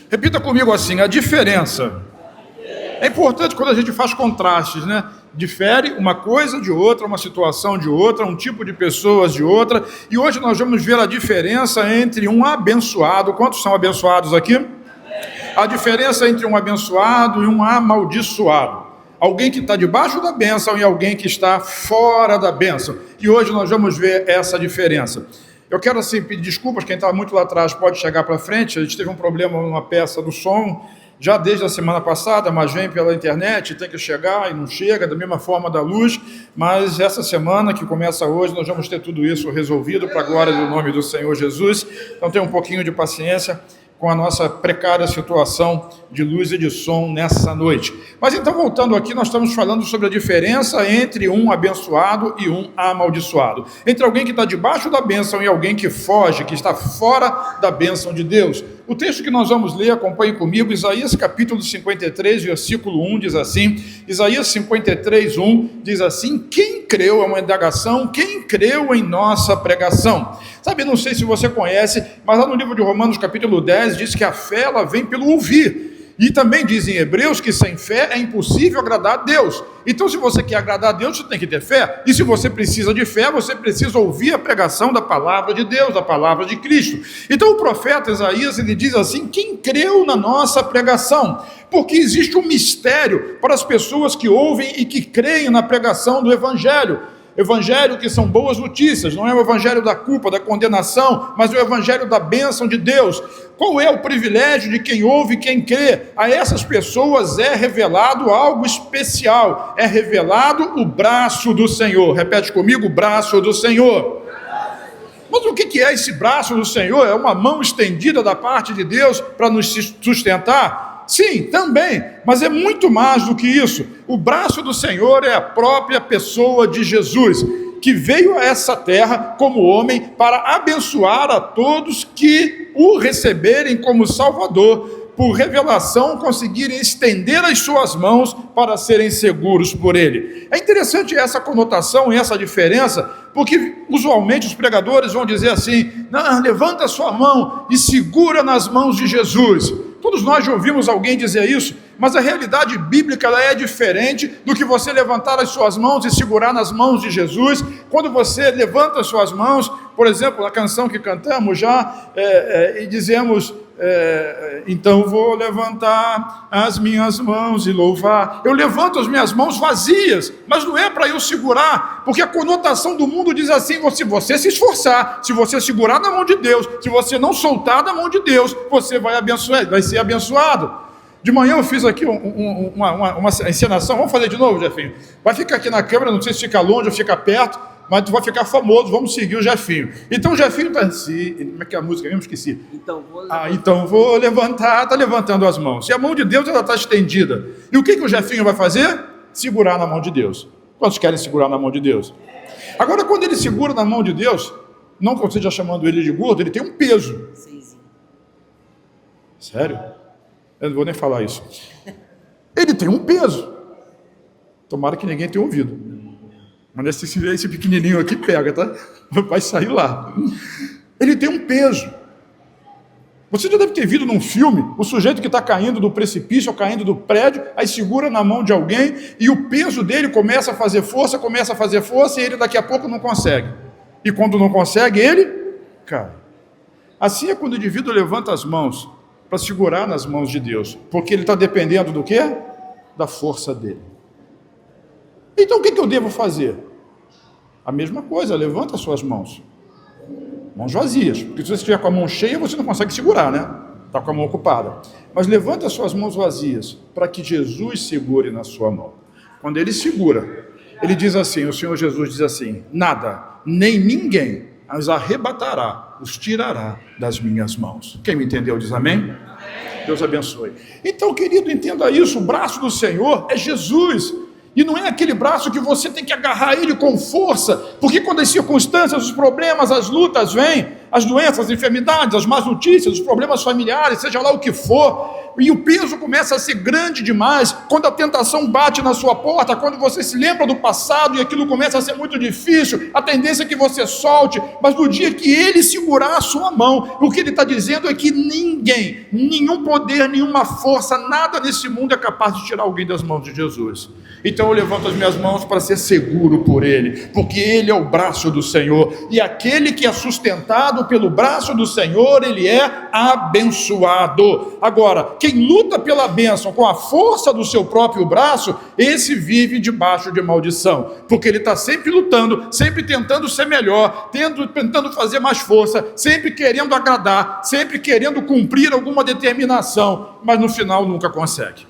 Repita comigo assim: a diferença. É importante quando a gente faz contrastes, né? Difere uma coisa de outra, uma situação de outra, um tipo de pessoas de outra. E hoje nós vamos ver a diferença entre um abençoado. Quantos são abençoados aqui? A diferença entre um abençoado e um amaldiçoado. Alguém que está debaixo da bênção e alguém que está fora da bênção. E hoje nós vamos ver essa diferença. Eu quero assim pedir desculpas, quem está muito lá atrás pode chegar para frente. A gente teve um problema numa peça do som, já desde a semana passada, mas vem pela internet, tem que chegar e não chega, da mesma forma da luz, mas essa semana que começa hoje, nós vamos ter tudo isso resolvido para a glória do nome do Senhor Jesus. Então tenha um pouquinho de paciência com a nossa precária situação de luz e de som nessa noite. Mas então, voltando aqui, nós estamos falando sobre a diferença entre um abençoado e um amaldiçoado. Entre alguém que está debaixo da bênção e alguém que foge, que está fora da bênção de Deus. O texto que nós vamos ler, acompanhe comigo, Isaías capítulo 53, versículo 1, diz assim, Isaías 53, 1, diz assim: quem creu, é uma indagação, quem creu em nossa pregação? Sabe, não sei se você conhece, mas lá no livro de Romanos capítulo 10, diz que a fé ela vem pelo ouvir. E também diz em Hebreus que sem fé é impossível agradar a Deus. Então, se você quer agradar a Deus, você tem que ter fé. E se você precisa de fé, você precisa ouvir a pregação da palavra de Deus, da palavra de Cristo. Então, o profeta Isaías, ele diz assim: quem creu na nossa pregação? Porque existe um mistério para as pessoas que ouvem e que creem na pregação do Evangelho. Evangelho que são boas notícias, não é o evangelho da culpa, da condenação, mas o evangelho da bênção de Deus. Qual é o privilégio de quem ouve e quem crê? A essas pessoas é revelado algo especial, é revelado o braço do Senhor. Repete comigo: o braço do Senhor. Mas o que é esse braço do Senhor? É uma mão estendida da parte de Deus para nos sustentar? Sim, também, mas é muito mais do que isso. O braço do Senhor é a própria pessoa de Jesus, que veio a essa terra como homem para abençoar a todos que o receberem como Salvador, por revelação conseguirem estender as suas mãos para serem seguros por ele. É interessante essa conotação e essa diferença, porque usualmente os pregadores vão dizer assim: não, levanta a sua mão e segura nas mãos de Jesus. Todos nós já ouvimos alguém dizer isso, mas a realidade bíblica ela é diferente do que você levantar as suas mãos e segurar nas mãos de Jesus. Quando você levanta as suas mãos, por exemplo, a canção que cantamos já, e dizemos, então vou levantar as minhas mãos e louvar. Eu levanto as minhas mãos vazias, mas não é para eu segurar, porque a conotação do mundo diz assim: se você se esforçar, se você segurar na mão de Deus, se você não soltar da mão de Deus, você vai ser abençoado. De manhã eu fiz aqui uma encenação. Vamos fazer de novo, Jefinho? Vai ficar aqui na câmera, não sei se fica longe ou fica perto, mas tu vai ficar famoso, vamos seguir o Jefinho. Então o Jefinho está assim, como é que é a música mesmo? Esqueci. Então vou levantar, está levantando as mãos. E a mão de Deus ela está estendida. E o que o Jefinho vai fazer? Segurar na mão de Deus. Quantos querem segurar na mão de Deus? Agora, quando ele segura na mão de Deus, não que eu esteja chamando ele de gordo, ele tem um peso. Sério? Eu não vou nem falar isso. Ele tem um peso. Tomara que ninguém tenha ouvido. Mas esse pequenininho aqui pega, tá? Vai sair lá. Ele tem um peso. Você já deve ter visto num filme o sujeito que está caindo do precipício ou caindo do prédio, aí segura na mão de alguém e o peso dele começa a fazer força e ele daqui a pouco não consegue. E quando não consegue, ele cai. Assim é quando o indivíduo levanta as mãos para segurar nas mãos de Deus, porque ele está dependendo do quê? Da força dele. Então o que eu devo fazer? A mesma coisa, levanta as suas mãos vazias, porque se você estiver com a mão cheia, você não consegue segurar, né? Está com a mão ocupada. Mas levanta as suas mãos vazias, para que Jesus segure na sua mão. Quando ele segura, ele diz assim, o Senhor Jesus diz assim: nada, nem ninguém os arrebatará, os tirará das minhas mãos. Quem me entendeu diz amém? Deus abençoe. Então, querido, entenda isso, o braço do Senhor é Jesus, e não é aquele braço que você tem que agarrar ele com força, porque quando as circunstâncias, os problemas, as lutas vêm, as doenças, as enfermidades, as más notícias, os problemas familiares, seja lá o que for, e o peso começa a ser grande demais, quando a tentação bate na sua porta, quando você se lembra do passado e aquilo começa a ser muito difícil, a tendência é que você solte, mas no dia que ele segurar a sua mão, o que ele está dizendo é que ninguém, nenhum poder, nenhuma força, nada nesse mundo é capaz de tirar alguém das mãos de Jesus. Então eu levanto as minhas mãos para ser seguro por ele, porque ele é o braço do Senhor, e aquele que é sustentado pelo braço do Senhor, ele é abençoado. Agora, quem luta pela bênção com a força do seu próprio braço, esse vive debaixo de maldição, porque ele está sempre lutando, sempre tentando ser melhor, tentando fazer mais força, sempre querendo agradar, sempre querendo cumprir alguma determinação, mas no final nunca consegue.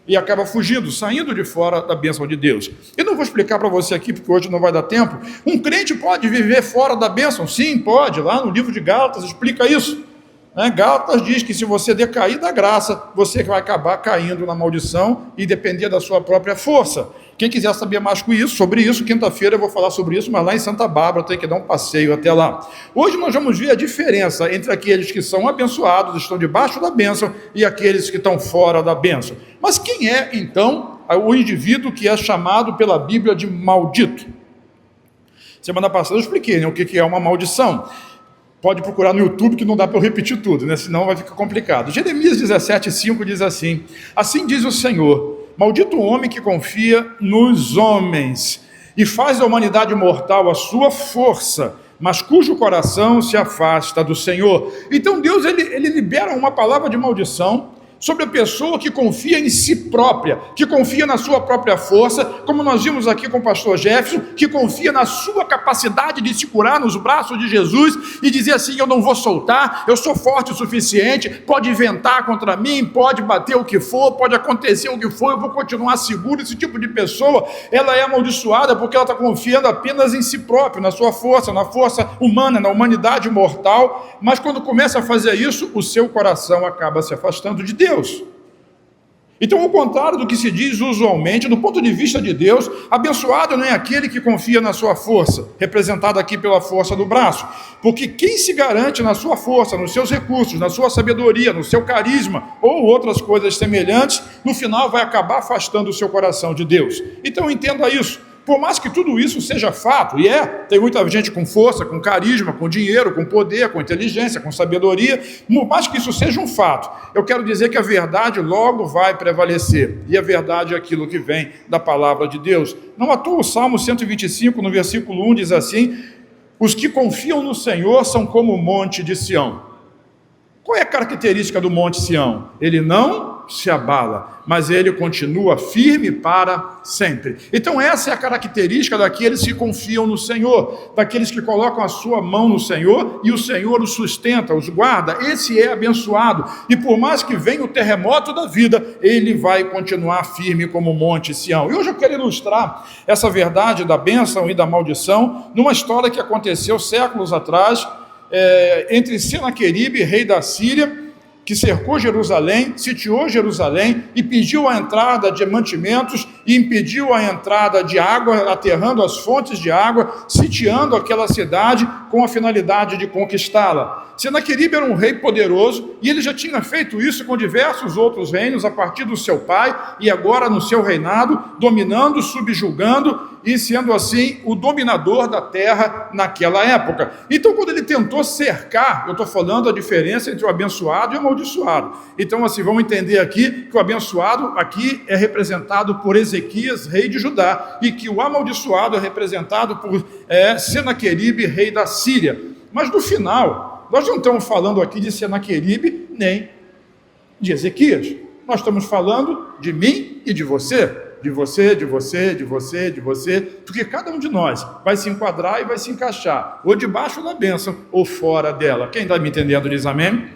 E acaba fugindo, saindo de fora da bênção de Deus. Eu não vou explicar para você aqui, porque hoje não vai dar tempo. Um crente pode viver fora da bênção? Sim, pode. Lá no livro de Gálatas explica isso. Gálatas diz que se você decair da graça, você vai acabar caindo na maldição e depender da sua própria força. Quem quiser saber mais sobre isso, quinta-feira eu vou falar sobre isso, mas lá em Santa Bárbara tem que dar um passeio até lá. Hoje nós vamos ver a diferença entre aqueles que são abençoados, estão debaixo da bênção, e aqueles que estão fora da bênção. Mas quem é, então, o indivíduo que é chamado pela Bíblia de maldito? Semana passada eu expliquei, o que é uma maldição. Pode procurar no YouTube que não dá para eu repetir tudo, senão vai ficar complicado. Jeremias 17:5 diz assim: assim diz o Senhor, maldito o homem que confia nos homens e faz da humanidade mortal a sua força, mas cujo coração se afasta do Senhor. Então Deus ele libera uma palavra de maldição sobre a pessoa que confia em si própria, que confia na sua própria força, como nós vimos aqui com o pastor Jefferson, que confia na sua capacidade de se curar nos braços de Jesus e dizer assim: eu não vou soltar, eu sou forte o suficiente, pode inventar contra mim, pode bater o que for, pode acontecer o que for, eu vou continuar seguro. Esse tipo de pessoa, ela é amaldiçoada porque ela está confiando apenas em si própria, na sua força, na força humana, na humanidade mortal, mas quando começa a fazer isso, o seu coração acaba se afastando de Deus. Então, ao contrário do que se diz usualmente, do ponto de vista de Deus, abençoado não é aquele que confia na sua força, representada aqui pela força do braço, porque quem se garante na sua força, nos seus recursos, na sua sabedoria, no seu carisma ou outras coisas semelhantes, no final vai acabar afastando o seu coração de Deus. Então entenda isso. Por mais que tudo isso seja fato, e tem muita gente com força, com carisma, com dinheiro, com poder, com inteligência, com sabedoria, por mais que isso seja um fato, eu quero dizer que a verdade logo vai prevalecer, e a verdade é aquilo que vem da palavra de Deus. Não à toa o Salmo 125, no versículo 1, diz assim: os que confiam no Senhor são como o monte de Sião. Qual é a característica do monte Sião? Ele não se abala, mas ele continua firme para sempre. Então essa é a característica daqueles que confiam no Senhor, daqueles que colocam a sua mão no Senhor e o Senhor os sustenta, os guarda. Esse é abençoado, e por mais que venha o terremoto da vida, ele vai continuar firme como o monte Sião. E hoje eu quero ilustrar essa verdade da bênção e da maldição numa história que aconteceu séculos atrás, entre Senaqueribe, rei da Síria, que cercou Jerusalém, sitiou Jerusalém e pediu a entrada de mantimentos e impediu a entrada de água, aterrando as fontes de água, sitiando aquela cidade com a finalidade de conquistá-la. Senaqueribe era um rei poderoso e ele já tinha feito isso com diversos outros reinos a partir do seu pai e agora no seu reinado, dominando, subjugando e sendo assim o dominador da terra naquela época. Então quando ele tentou cercar, eu estou falando a diferença entre o abençoado e o amaldiçoado. Então assim, vamos entender aqui que o abençoado aqui é representado por Ezequias, rei de Judá, e que o amaldiçoado é representado por Senaqueribe, rei da Síria. Mas no final, nós não estamos falando aqui de Senaqueribe nem de Ezequias. Nós estamos falando de mim e de você. De você, de você, de você, de você, porque cada um de nós vai se enquadrar e vai se encaixar, ou debaixo da bênção, ou fora dela. Quem está me entendendo diz amém?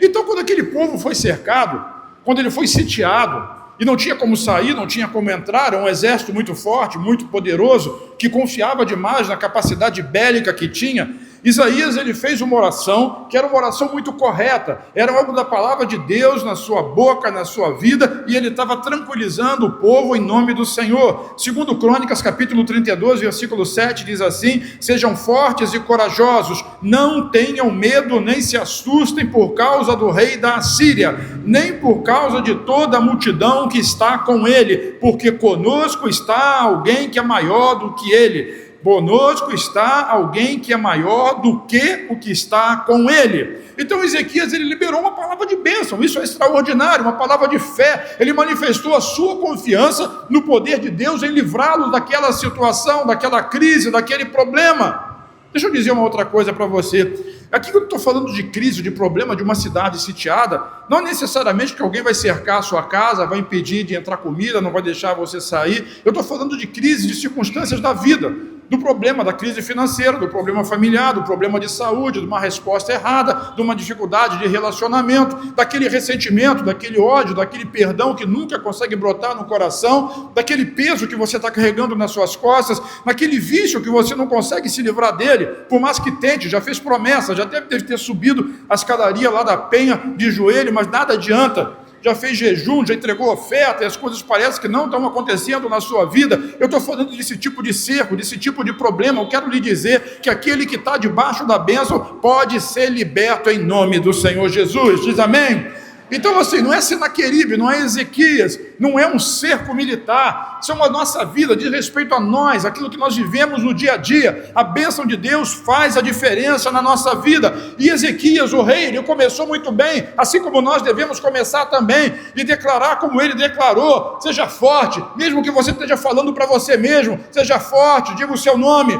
Então, quando aquele povo foi cercado, quando ele foi sitiado, e não tinha como sair, não tinha como entrar, era um exército muito forte, muito poderoso, que confiava demais na capacidade bélica que tinha, Isaías, ele fez uma oração, que era uma oração muito correta, era algo da palavra de Deus na sua boca, na sua vida, e ele estava tranquilizando o povo em nome do Senhor. Segundo Crônicas, capítulo 32, versículo 7, diz assim: sejam fortes e corajosos, não tenham medo, nem se assustem por causa do rei da Assíria, nem por causa de toda a multidão que está com ele, porque conosco está alguém que é maior do que ele. Conosco está alguém que é maior do que o que está com ele. Então Ezequias, ele liberou uma palavra de bênção, isso é extraordinário, uma palavra de fé. Ele manifestou a sua confiança no poder de Deus em livrá-los daquela situação, daquela crise, daquele problema. Deixa eu dizer uma outra coisa para você. Aqui que eu estou falando de crise, de problema de uma cidade sitiada, não necessariamente que alguém vai cercar a sua casa, vai impedir de entrar comida, não vai deixar você sair. Eu estou falando de crise, de circunstâncias da vida, do problema da crise financeira, do problema familiar, do problema de saúde, de uma resposta errada, de uma dificuldade de relacionamento, daquele ressentimento, daquele ódio, daquele perdão que nunca consegue brotar no coração, daquele peso que você está carregando nas suas costas, naquele vício que você não consegue se livrar dele, por mais que tente, já fez promessa, já deve ter subido a escadaria lá da penha de joelho, mas nada adianta. Já fez jejum, já entregou oferta, e as coisas parecem que não estão acontecendo na sua vida. Eu estou falando desse tipo de cerco, desse tipo de problema. Eu quero lhe dizer que aquele que está debaixo da bênção pode ser liberto em nome do Senhor Jesus. Diz amém? Então assim, não é Senaqueribe, não é Ezequias, não é um cerco militar, isso é uma nossa vida, diz respeito a nós, aquilo que nós vivemos no dia a dia. A bênção de Deus faz a diferença na nossa vida, e Ezequias, o rei, ele começou muito bem, assim como nós devemos começar também, e declarar como ele declarou: seja forte, mesmo que você esteja falando para você mesmo, seja forte, diga o seu nome.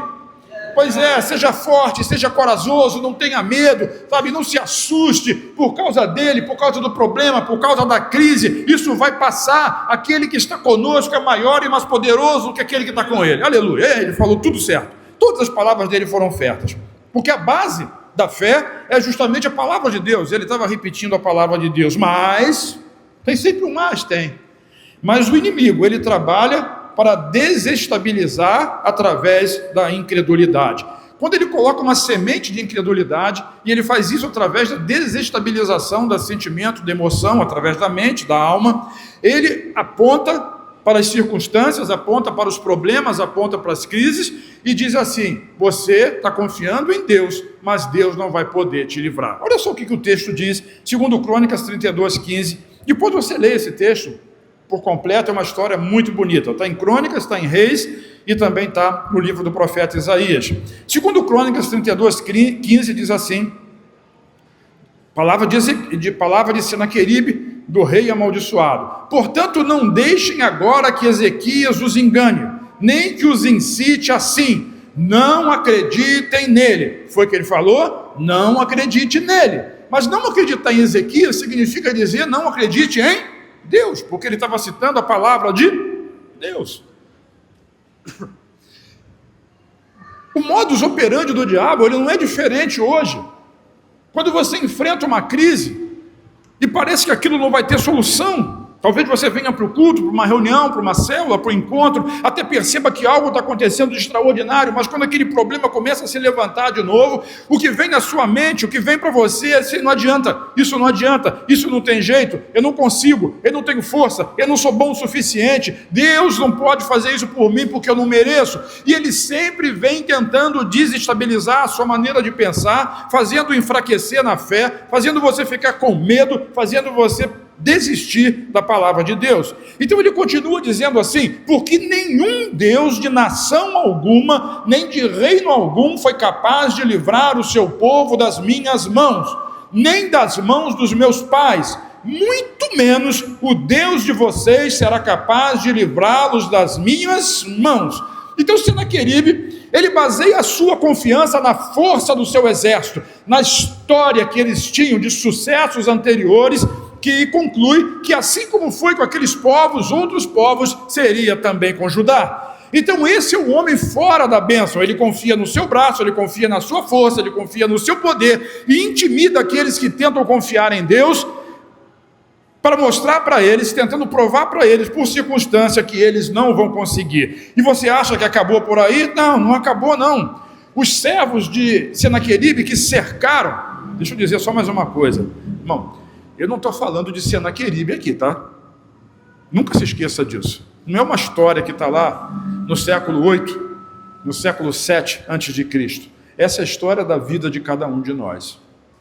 Pois é, seja forte, seja corajoso, não tenha medo, sabe, não se assuste por causa dele, por causa do problema, por causa da crise. Isso vai passar. Aquele que está conosco é maior e mais poderoso do que aquele que está com ele. Aleluia, ele falou tudo certo, todas as palavras dele foram certas, porque a base da fé é justamente a palavra de Deus. Ele estava repetindo a palavra de Deus, mas tem sempre um mas, mas o inimigo, ele trabalha para desestabilizar através da incredulidade. Quando ele coloca uma semente de incredulidade, e ele faz isso através da desestabilização do sentimento, da emoção, através da mente, da alma, ele aponta para as circunstâncias, aponta para os problemas, aponta para as crises, e diz assim: você está confiando em Deus, mas Deus não vai poder te livrar. Olha só o que o texto diz, segundo Crônicas 32:15, depois você lê esse texto por completo, é uma história muito bonita. Está em Crônicas, está em Reis e também está no livro do profeta Isaías. Segundo Crônicas 32:15 diz assim: palavra de Senaqueribe, do rei amaldiçoado: portanto, não deixem agora que Ezequias os engane, nem que os incite assim, não acreditem nele. Foi o que ele falou? Não acredite nele. Mas não acreditar em Ezequias significa dizer não acredite em Deus, porque ele estava citando a palavra de Deus. O modus operandi do diabo, ele não é diferente hoje. Quando você enfrenta uma crise e parece que aquilo não vai ter solução, talvez você venha para o culto, para uma reunião, para uma célula, para um encontro, até perceba que algo está acontecendo de extraordinário, mas quando aquele problema começa a se levantar de novo, o que vem na sua mente, o que vem para você é assim: não adianta, isso não tem jeito, eu não consigo, eu não tenho força, eu não sou bom o suficiente, Deus não pode fazer isso por mim porque eu não mereço. E ele sempre vem tentando desestabilizar a sua maneira de pensar, fazendo enfraquecer na fé, fazendo você ficar com medo, fazendo você desistir da palavra de Deus. Então ele continua dizendo assim: porque nenhum Deus de nação alguma, nem de reino algum foi capaz de livrar o seu povo das minhas mãos, nem das mãos dos meus pais, muito menos o Deus de vocês será capaz de livrá-los das minhas mãos. Então Senaqueribe, ele baseia a sua confiança na força do seu exército, na história que eles tinham de sucessos anteriores, que conclui que assim como foi com aqueles povos, outros povos seria também com Judá. Então esse é o homem fora da bênção. Ele confia no seu braço, ele confia na sua força, ele confia no seu poder, e intimida aqueles que tentam confiar em Deus, para mostrar para eles, tentando provar para eles, por circunstância, que eles não vão conseguir. E você acha que acabou por aí? Não, não acabou não. Os servos de Senaqueribe que cercaram, deixa eu dizer só mais uma coisa, irmão, eu não estou falando de Senaqueribe aqui, tá? Nunca se esqueça disso. Não é uma história que está lá no século 8, no século 7 antes de Cristo. Essa é a história da vida de cada um de nós.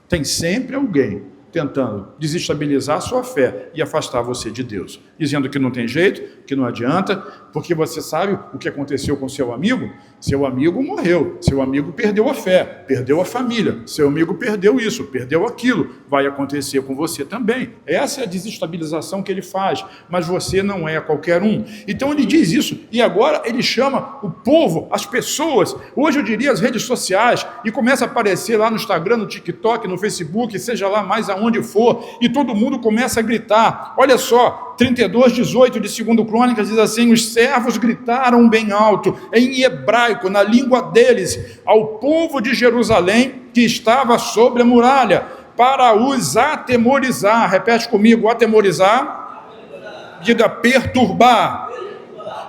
Tem sempre alguém tentando desestabilizar a sua fé e afastar você de Deus, dizendo que não tem jeito, que não adianta, porque você sabe o que aconteceu com seu amigo? Seu amigo morreu, seu amigo perdeu a fé, perdeu a família, seu amigo perdeu isso, perdeu aquilo, vai acontecer com você também. Essa é a desestabilização que ele faz, mas você não é qualquer um. Então ele diz isso, e agora ele chama o povo, as pessoas, hoje eu diria as redes sociais, e começa a aparecer lá no Instagram, no TikTok, no Facebook, seja lá mais aonde for, e todo mundo começa a gritar. Olha só, 32:18 de 2 Crônicas diz assim: os servos gritaram bem alto, em hebraico, na língua deles, ao povo de Jerusalém que estava sobre a muralha, para os atemorizar. Repete comigo: atemorizar. Diga perturbar.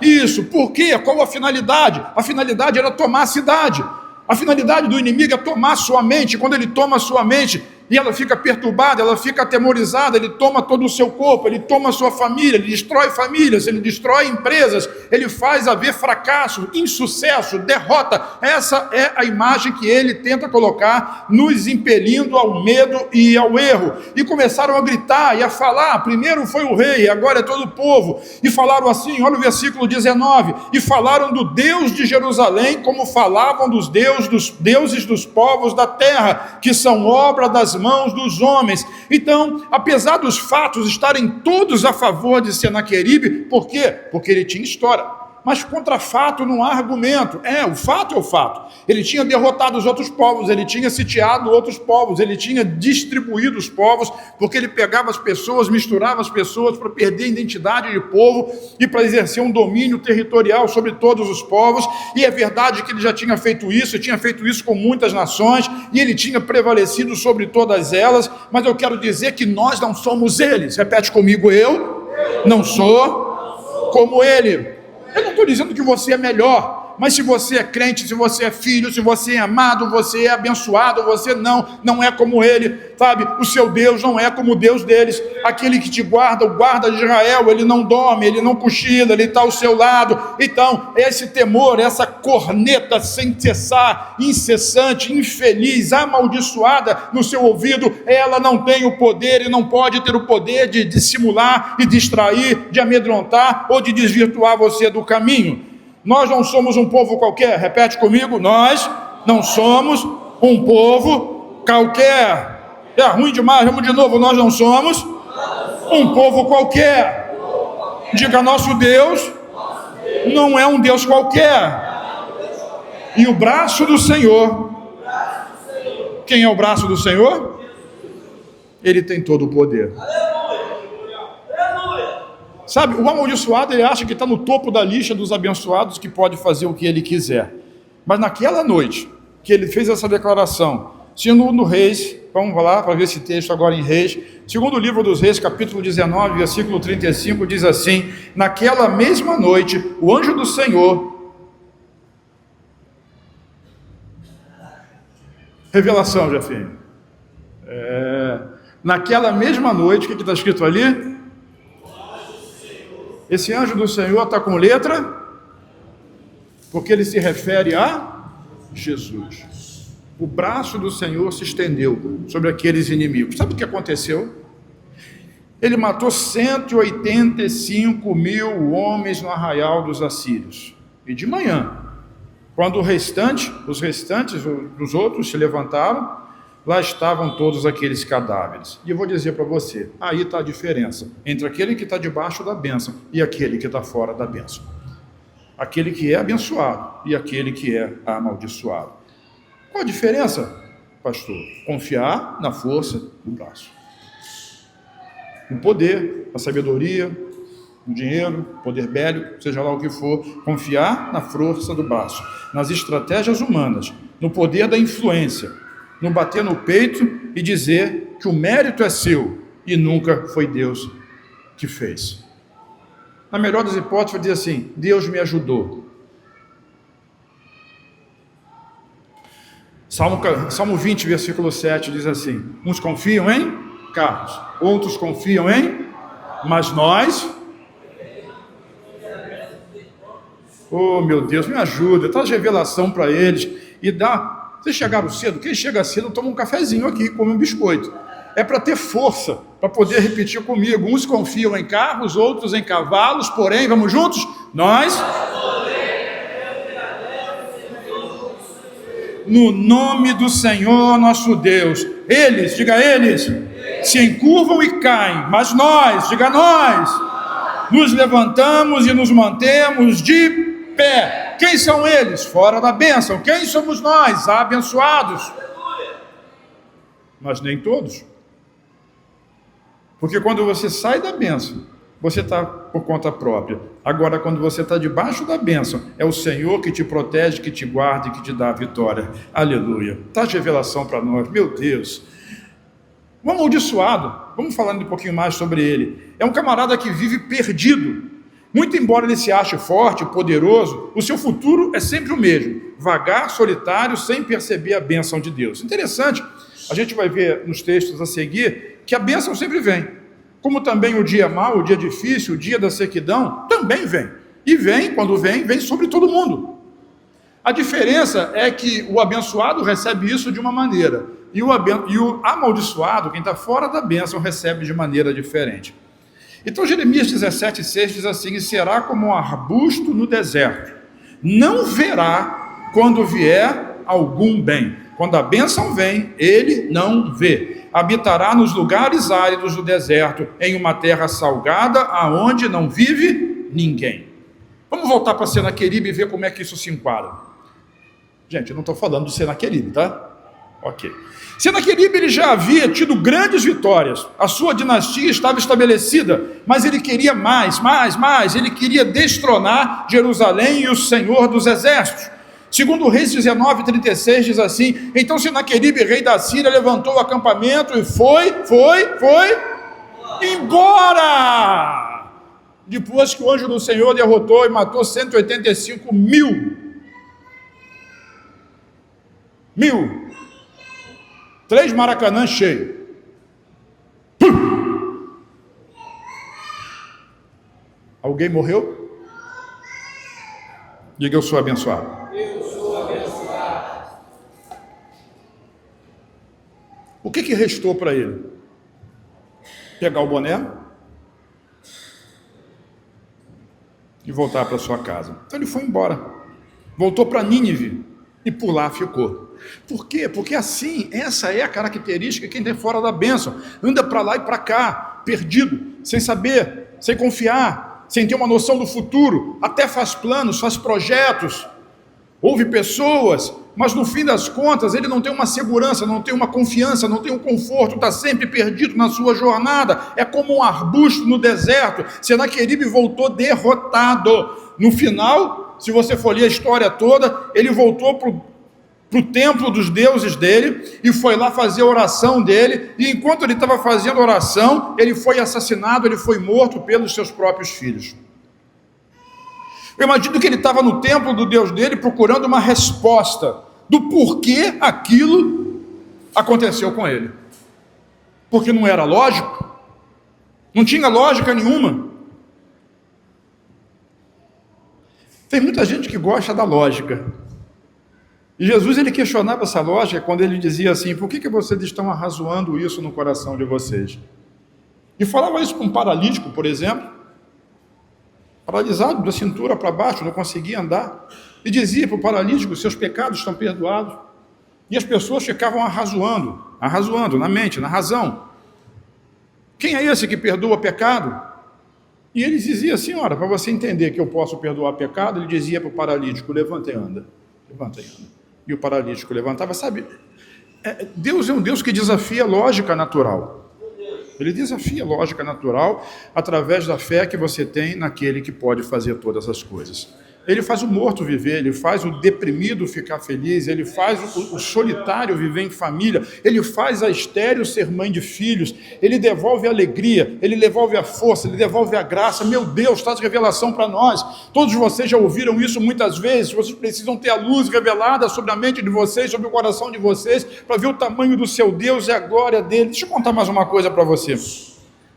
Isso, por quê? Qual a finalidade? A finalidade era tomar a cidade. A finalidade do inimigo é tomar sua mente. Quando ele toma a sua mente e ela fica perturbada, ela fica atemorizada, ele toma todo o seu corpo, ele toma a sua família, ele destrói famílias, ele destrói empresas, ele faz haver fracasso, insucesso, derrota. Essa é a imagem que ele tenta colocar, nos impelindo ao medo e ao erro. E começaram a gritar e a falar. Primeiro foi o rei, agora é todo o povo. E falaram assim, olha o versículo 19, e falaram do Deus de Jerusalém como falavam dos deuses dos povos da terra, que são obra das mãos dos homens. Então, apesar dos fatos estarem todos a favor de Senaqueribe, por quê? Porque ele tinha história. Mas contra fato não há argumento. O fato é o fato. Ele tinha derrotado os outros povos, ele tinha sitiado outros povos, ele tinha distribuído os povos, porque ele pegava as pessoas, misturava as pessoas para perder a identidade de povo e para exercer um domínio territorial sobre todos os povos. E é verdade que ele já tinha feito isso com muitas nações, e ele tinha prevalecido sobre todas elas, mas eu quero dizer que nós não somos eles. Repete comigo: eu não sou como ele. Eu não estou dizendo que você é melhor, mas se você é crente, se você é filho, se você é amado, você é abençoado, você não é como ele, sabe? O seu Deus não é como o Deus deles. Aquele que te guarda, o guarda de Israel, ele não dorme, ele não cochila, ele está ao seu lado. Então, esse temor, essa corneta sem cessar, incessante, infeliz, amaldiçoada no seu ouvido, ela não tem o poder e não pode ter o poder de dissimular e distrair, de amedrontar ou de desvirtuar você do caminho. Nós não somos um povo qualquer. Repete comigo: nós não somos um povo qualquer. É ruim demais, vamos de novo: nós não somos um povo qualquer. Diga: nosso Deus não é um Deus qualquer. E o braço do Senhor, quem é o braço do Senhor? Ele tem todo o poder. Sabe, o amaldiçoado, ele acha que está no topo da lista dos abençoados, que pode fazer o que ele quiser. Mas naquela noite que ele fez essa declaração, segundo Reis, vamos lá para ver esse texto agora em Reis, segundo livro dos Reis, capítulo 19, versículo 35, diz assim: naquela mesma noite, o anjo do Senhor, revelação, Jefinho, naquela mesma noite, o que está escrito ali? Esse anjo do Senhor está com letra, porque ele se refere a Jesus. O braço do Senhor se estendeu sobre aqueles inimigos. Sabe o que aconteceu? Ele matou 185 mil homens no arraial dos assírios. E de manhã, quando os restantes dos outros se levantaram, lá estavam todos aqueles cadáveres. E eu vou dizer para você, aí está a diferença entre aquele que está debaixo da bênção e aquele que está fora da bênção. Aquele que é abençoado e aquele que é amaldiçoado. Qual a diferença, pastor? Confiar na força do braço. No poder, na sabedoria, no dinheiro, poder bélico, seja lá o que for. Confiar na força do braço, nas estratégias humanas, no poder da influência, no bater no peito e dizer que o mérito é seu e nunca foi Deus que fez. Na melhor das hipóteses, vai dizer assim: Deus me ajudou. Salmo 20, versículo 7 diz assim: uns confiam em carros, outros confiam em, mas nós... Oh, meu Deus, me ajuda, traz revelação para eles e dá. Vocês chegaram cedo? Quem chega cedo toma um cafezinho aqui, come um biscoito. É para ter força, para poder repetir comigo. Uns confiam em carros, outros em cavalos, porém, vamos juntos? Nós, no nome do Senhor nosso Deus, eles, diga eles, se encurvam e caem, mas nós, diga nós, nos levantamos e nos mantemos de pé. Quem são eles? Fora da bênção. Quem somos nós? Abençoados. Mas nem todos. Porque quando você sai da bênção, você está por conta própria. Agora, quando você está debaixo da bênção, é o Senhor que te protege, que te guarda e que te dá a vitória. Aleluia. Traz revelação para nós. Meu Deus. O amaldiçoado, vamos falar um pouquinho mais sobre ele. É um camarada que vive perdido. Muito embora ele se ache forte, poderoso, o seu futuro é sempre o mesmo. Vagar, solitário, sem perceber a bênção de Deus. Interessante, a gente vai ver nos textos a seguir que a bênção sempre vem. Como também o dia mau, o dia difícil, o dia da sequidão, também vem. E vem, quando vem, vem sobre todo mundo. A diferença é que o abençoado recebe isso de uma maneira, e o amaldiçoado, quem está fora da bênção, recebe de maneira diferente. Então Jeremias 17,6 diz assim: e será como um arbusto no deserto, não verá quando vier algum bem. Quando a bênção vem, ele não vê. Habitará nos lugares áridos do deserto, em uma terra salgada, aonde não vive ninguém. Vamos voltar para Senaqueribe e ver como é que isso se enquadra. Gente, eu não estou falando do Senaqueribe, tá? Ok. Senaqueribe ele já havia tido grandes vitórias, a sua dinastia estava estabelecida, mas ele queria mais, ele queria destronar Jerusalém e o Senhor dos Exércitos. Segundo Reis 19:36 diz assim: então Senaqueribe, rei da Síria, levantou o acampamento e foi embora. Depois que o anjo do Senhor derrotou e matou 185 mil. 3 Maracanã cheios. Alguém morreu? Diga: eu sou abençoado. Eu sou abençoado. O que restou para ele? Pegar o boné e voltar para sua casa. Então ele foi embora. Voltou para Nínive e por lá ficou. Por quê? Porque assim, essa é a característica de quem está fora da bênção. Anda para lá e para cá, perdido, sem saber, sem confiar, sem ter uma noção do futuro, até faz planos, faz projetos, ouve pessoas, mas no fim das contas ele não tem uma segurança, não tem uma confiança, não tem um conforto, está sempre perdido na sua jornada, é como um arbusto no deserto. Senaqueribe voltou derrotado. No final, se você for ler a história toda, ele voltou para o templo dos deuses dele e foi lá fazer a oração dele, e enquanto ele estava fazendo a oração, ele foi assassinado, ele foi morto pelos seus próprios filhos. Eu imagino que ele estava no templo do Deus dele procurando uma resposta do porquê aquilo aconteceu com ele. Porque não era lógico, não tinha lógica nenhuma. Tem muita gente que gosta da lógica. E Jesus ele questionava essa lógica quando ele dizia assim: por que vocês estão arrazoando isso no coração de vocês? E falava isso com um paralítico, por exemplo, paralisado da cintura para baixo, não conseguia andar, e dizia para o paralítico: seus pecados estão perdoados. E as pessoas ficavam arrazoando na mente, na razão: quem é esse que perdoa pecado? E ele dizia assim: ora, para você entender que eu posso perdoar pecado, ele dizia para o paralítico: levanta e anda, levanta e anda. E o paralítico levantava. Sabe, Deus é um Deus que desafia a lógica natural. Ele desafia a lógica natural através da fé que você tem naquele que pode fazer todas as coisas. Ele faz o morto viver, ele faz o deprimido ficar feliz, ele faz o solitário viver em família, ele faz a estéril ser mãe de filhos, ele devolve a alegria, ele devolve a força, ele devolve a graça. Meu Deus, traz revelação para nós. Todos vocês já ouviram isso muitas vezes. Vocês precisam ter a luz revelada sobre a mente de vocês, sobre o coração de vocês, para ver o tamanho do seu Deus e a glória dele. Deixa eu contar mais uma coisa para você.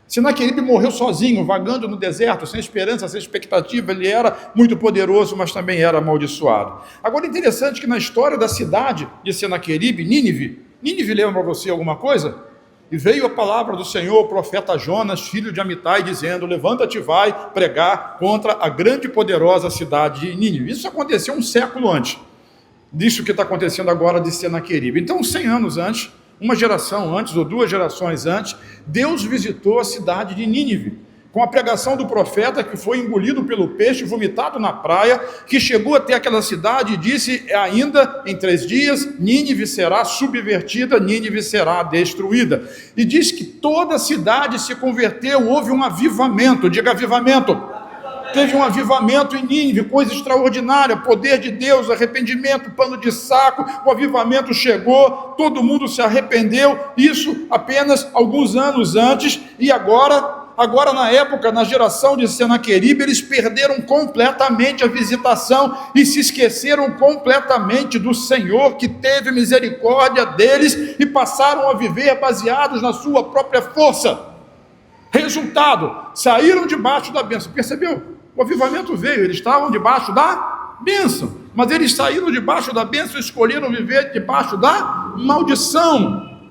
Senaqueribe morreu sozinho, vagando no deserto, sem esperança, sem expectativa. Ele era muito poderoso, mas também era amaldiçoado. Agora, interessante que na história da cidade de Senaqueribe, Nínive lembra para você alguma coisa? E veio a palavra do Senhor, o profeta Jonas, filho de Amitai, dizendo: levanta-te e vai pregar contra a grande e poderosa cidade de Nínive. Isso aconteceu um século antes disso que está acontecendo agora de Senaqueribe. Então, 100 anos antes, uma geração antes, ou 2 gerações antes, Deus visitou a cidade de Nínive, com a pregação do profeta, que foi engolido pelo peixe, vomitado na praia, que chegou até aquela cidade e disse: ainda em 3 dias, Nínive será subvertida, Nínive será destruída. E diz que toda a cidade se converteu, houve um avivamento. Diga avivamento. Teve um avivamento em Nínive, coisa extraordinária, poder de Deus, arrependimento, pano de saco, o avivamento chegou, todo mundo se arrependeu, isso apenas alguns anos antes. E agora na época, na geração de Senaqueribe, eles perderam completamente a visitação e se esqueceram completamente do Senhor, que teve misericórdia deles, e passaram a viver baseados na sua própria força. Resultado, saíram debaixo da bênção. Percebeu? O avivamento veio, eles estavam debaixo da bênção, mas eles saíram debaixo da bênção e escolheram viver debaixo da maldição.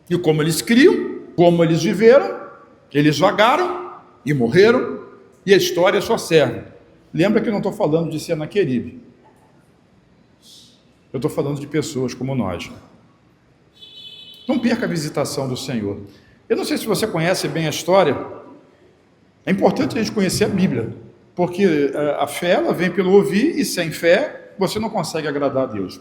E como eles criam, como eles viveram, eles vagaram e morreram, e a história só serve. Lembra que eu não estou falando de Senaqueribe, eu estou falando de pessoas como nós. Não perca a visitação do Senhor. Eu não sei se você conhece bem a história. É importante a gente conhecer a Bíblia, porque a fé ela vem pelo ouvir, e sem fé você não consegue agradar a Deus.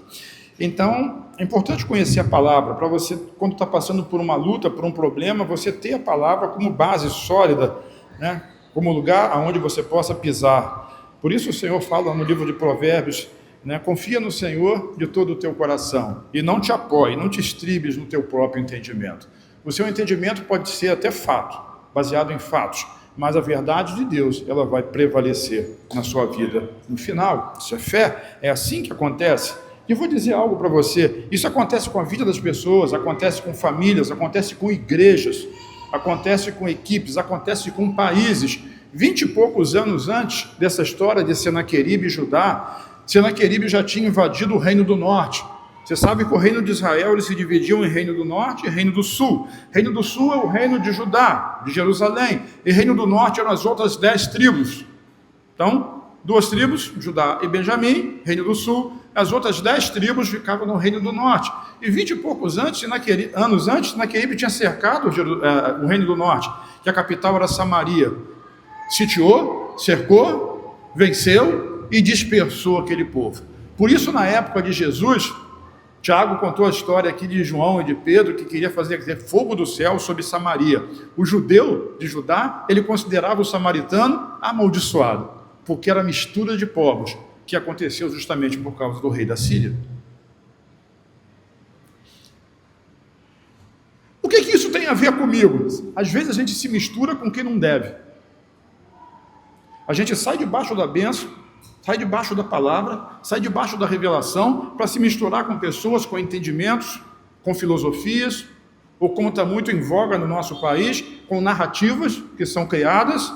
Então, é importante conhecer a palavra, para você, quando está passando por uma luta, por um problema, você ter a palavra como base sólida, né? Como lugar aonde você possa pisar. Por isso o Senhor fala no livro de Provérbios, né? Confia no Senhor de todo o teu coração, e não te apoie, não te estribes no teu próprio entendimento. O seu entendimento pode ser até fato, baseado em fatos, mas a verdade de Deus, ela vai prevalecer na sua vida. No final, isso é fé, é assim que acontece. E eu vou dizer algo para você: isso acontece com a vida das pessoas, acontece com famílias, acontece com igrejas, acontece com equipes, acontece com países. 20 e poucos anos antes dessa história de Senaqueribe e Judá, Senaqueribe já tinha invadido o reino do norte. Você sabe que o reino de Israel ele se dividiu em reino do norte e reino do sul. Reino do sul é o reino de Judá, de Jerusalém, e reino do norte eram as outras 10 tribos. Então, 2 tribos, Judá e Benjamim, reino do sul, as outras 10 tribos ficavam no reino do norte. E 20 e poucos anos antes, Senaqueribe tinha cercado o reino do norte, que a capital era Samaria. Sitiou, cercou, venceu e dispersou aquele povo. Por isso, na época de Jesus, Tiago contou a história aqui de João e de Pedro, que queria fazer fogo do céu sobre Samaria. O judeu de Judá, ele considerava o samaritano amaldiçoado, porque era mistura de povos, que aconteceu justamente por causa do rei da Síria. O que isso tem a ver comigo? Às vezes a gente se mistura com quem não deve. A gente sai debaixo da bênção, sai debaixo da palavra, sai debaixo da revelação, para se misturar com pessoas, com entendimentos, com filosofias, ou como está muito em voga no nosso país, com narrativas que são criadas,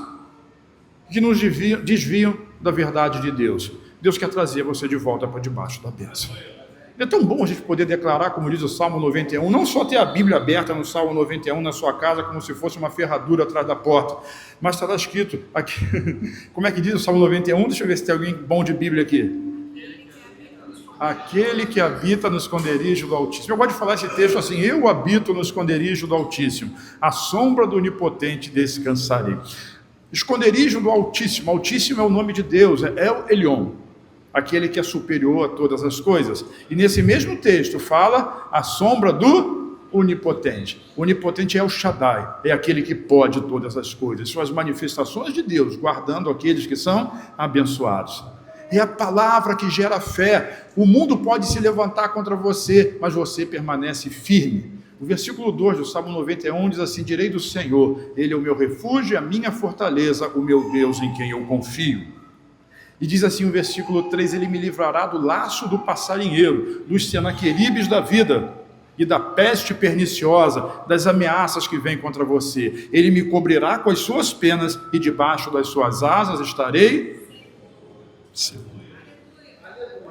que nos desviam da verdade de Deus. Deus quer trazer você de volta para debaixo da bênção. É tão bom a gente poder declarar, como diz o Salmo 91, não só ter a Bíblia aberta no Salmo 91 na sua casa, como se fosse uma ferradura atrás da porta, mas estará escrito aqui, como é que diz o Salmo 91? Deixa eu ver se tem alguém bom de Bíblia aqui. Aquele que habita no esconderijo do Altíssimo. Eu gosto de falar esse texto assim: eu habito no esconderijo do Altíssimo, à sombra do Onipotente descansarei. Esconderijo do Altíssimo. Altíssimo é o nome de Deus, é El Elyon, aquele que é superior a todas as coisas. E nesse mesmo texto fala a sombra do onipotente. O onipotente é o Shaddai, é aquele que pode todas as coisas. São as manifestações de Deus, guardando aqueles que são abençoados. É a palavra que gera fé. O mundo pode se levantar contra você, mas você permanece firme. O versículo 2 do Salmo 91 diz assim: direi do Senhor, Ele é o meu refúgio, a minha fortaleza, o meu Deus em quem eu confio. E diz assim o versículo 3, Ele me livrará do laço do passarinheiro, dos senaqueribes da vida e da peste perniciosa, das ameaças que vêm contra você. Ele me cobrirá com as suas penas e debaixo das suas asas estarei.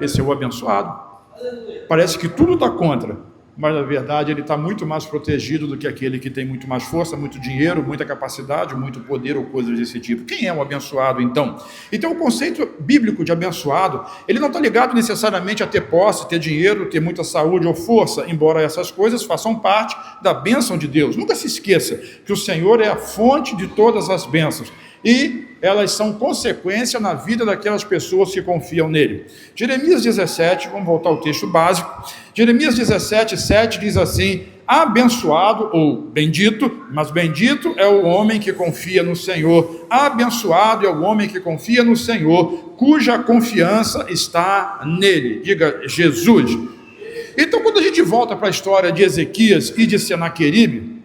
Esse é o abençoado. Parece que tudo está contra, mas na verdade ele está muito mais protegido do que aquele que tem muito mais força, muito dinheiro, muita capacidade, muito poder ou coisas desse tipo. Quem é o abençoado então? Então o conceito bíblico de abençoado, ele não está ligado necessariamente a ter posse, ter dinheiro, ter muita saúde ou força, embora essas coisas façam parte da bênção de Deus. Nunca se esqueça que o Senhor é a fonte de todas as bênçãos e elas são consequência na vida daquelas pessoas que confiam nele. Jeremias 17, vamos voltar ao texto básico. Jeremias 17, 7 diz assim: abençoado ou bendito, mas bendito é o homem que confia no Senhor. Abençoado é o homem que confia no Senhor, cuja confiança está nele. Diga Jesus. Então, quando a gente volta para a história de Ezequias e de Senaqueribe,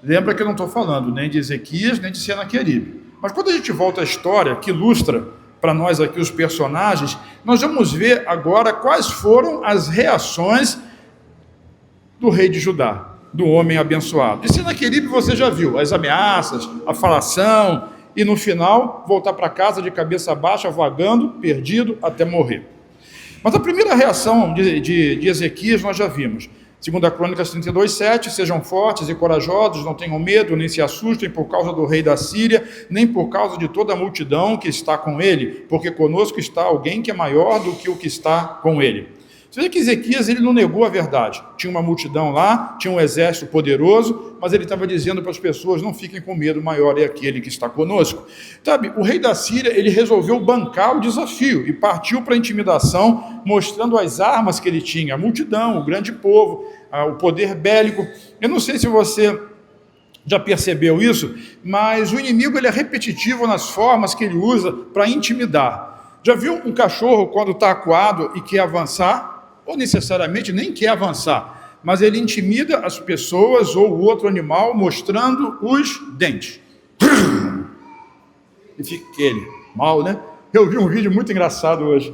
lembra que eu não estou falando nem de Ezequias nem de Senaqueribe. Mas quando a gente volta à história, que ilustra para nós aqui os personagens, nós vamos ver agora quais foram as reações do rei de Judá, do homem abençoado. E Senaqueribe você já viu, as ameaças, a falação, e no final voltar para casa de cabeça baixa, vagando, perdido, até morrer. Mas a primeira reação de Ezequias nós já vimos. 2 Crônicas 32, 7, sejam fortes e corajosos, não tenham medo, nem se assustem por causa do rei da Síria, nem por causa de toda a multidão que está com ele, porque conosco está alguém que é maior do que o que está com ele. Você vê que Ezequias ele não negou a verdade. Tinha uma multidão lá, tinha um exército poderoso, mas ele estava dizendo para as pessoas: não fiquem com medo, maior é aquele que está conosco. Sabe, o rei da Síria ele resolveu bancar o desafio e partiu para a intimidação, mostrando as armas que ele tinha, a multidão, o grande povo, o poder bélico. Eu não sei se você já percebeu isso, mas o inimigo ele é repetitivo nas formas que ele usa para intimidar. Já viu um cachorro quando está acuado e quer avançar? Ou necessariamente nem quer avançar, mas ele intimida as pessoas ou o outro animal mostrando os dentes. E fica aquele mal, né? Eu vi um vídeo muito engraçado hoje.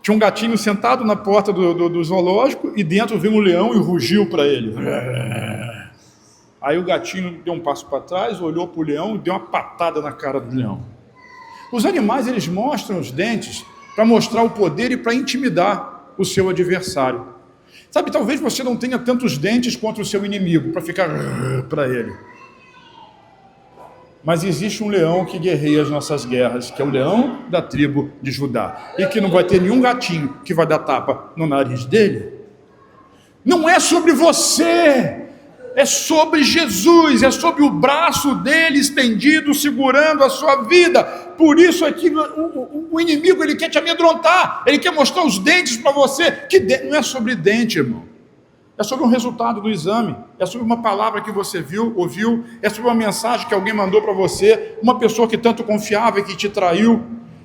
Tinha um gatinho sentado na porta do zoológico e dentro veio um leão e rugiu para ele. Aí o gatinho deu um passo para trás, olhou para o leão e deu uma patada na cara do leão. Os animais, eles mostram os dentes para mostrar o poder e para intimidar o seu adversário. Sabe, talvez você não tenha tantos dentes contra o seu inimigo, para ficar para ele. Mas existe um leão que guerreia as nossas guerras, que é o leão da tribo de Judá. E que não vai ter nenhum gatinho que vai dar tapa no nariz dele. Não é sobre você! É sobre Jesus, é sobre o braço dele estendido, segurando a sua vida. Por isso é que o inimigo ele quer te amedrontar, ele quer mostrar os dentes para você. Não é sobre dente, irmão. É sobre um resultado do exame, é sobre uma palavra que você viu, ouviu, é sobre uma mensagem que alguém mandou para você, uma pessoa que tanto confiava e que te traiu,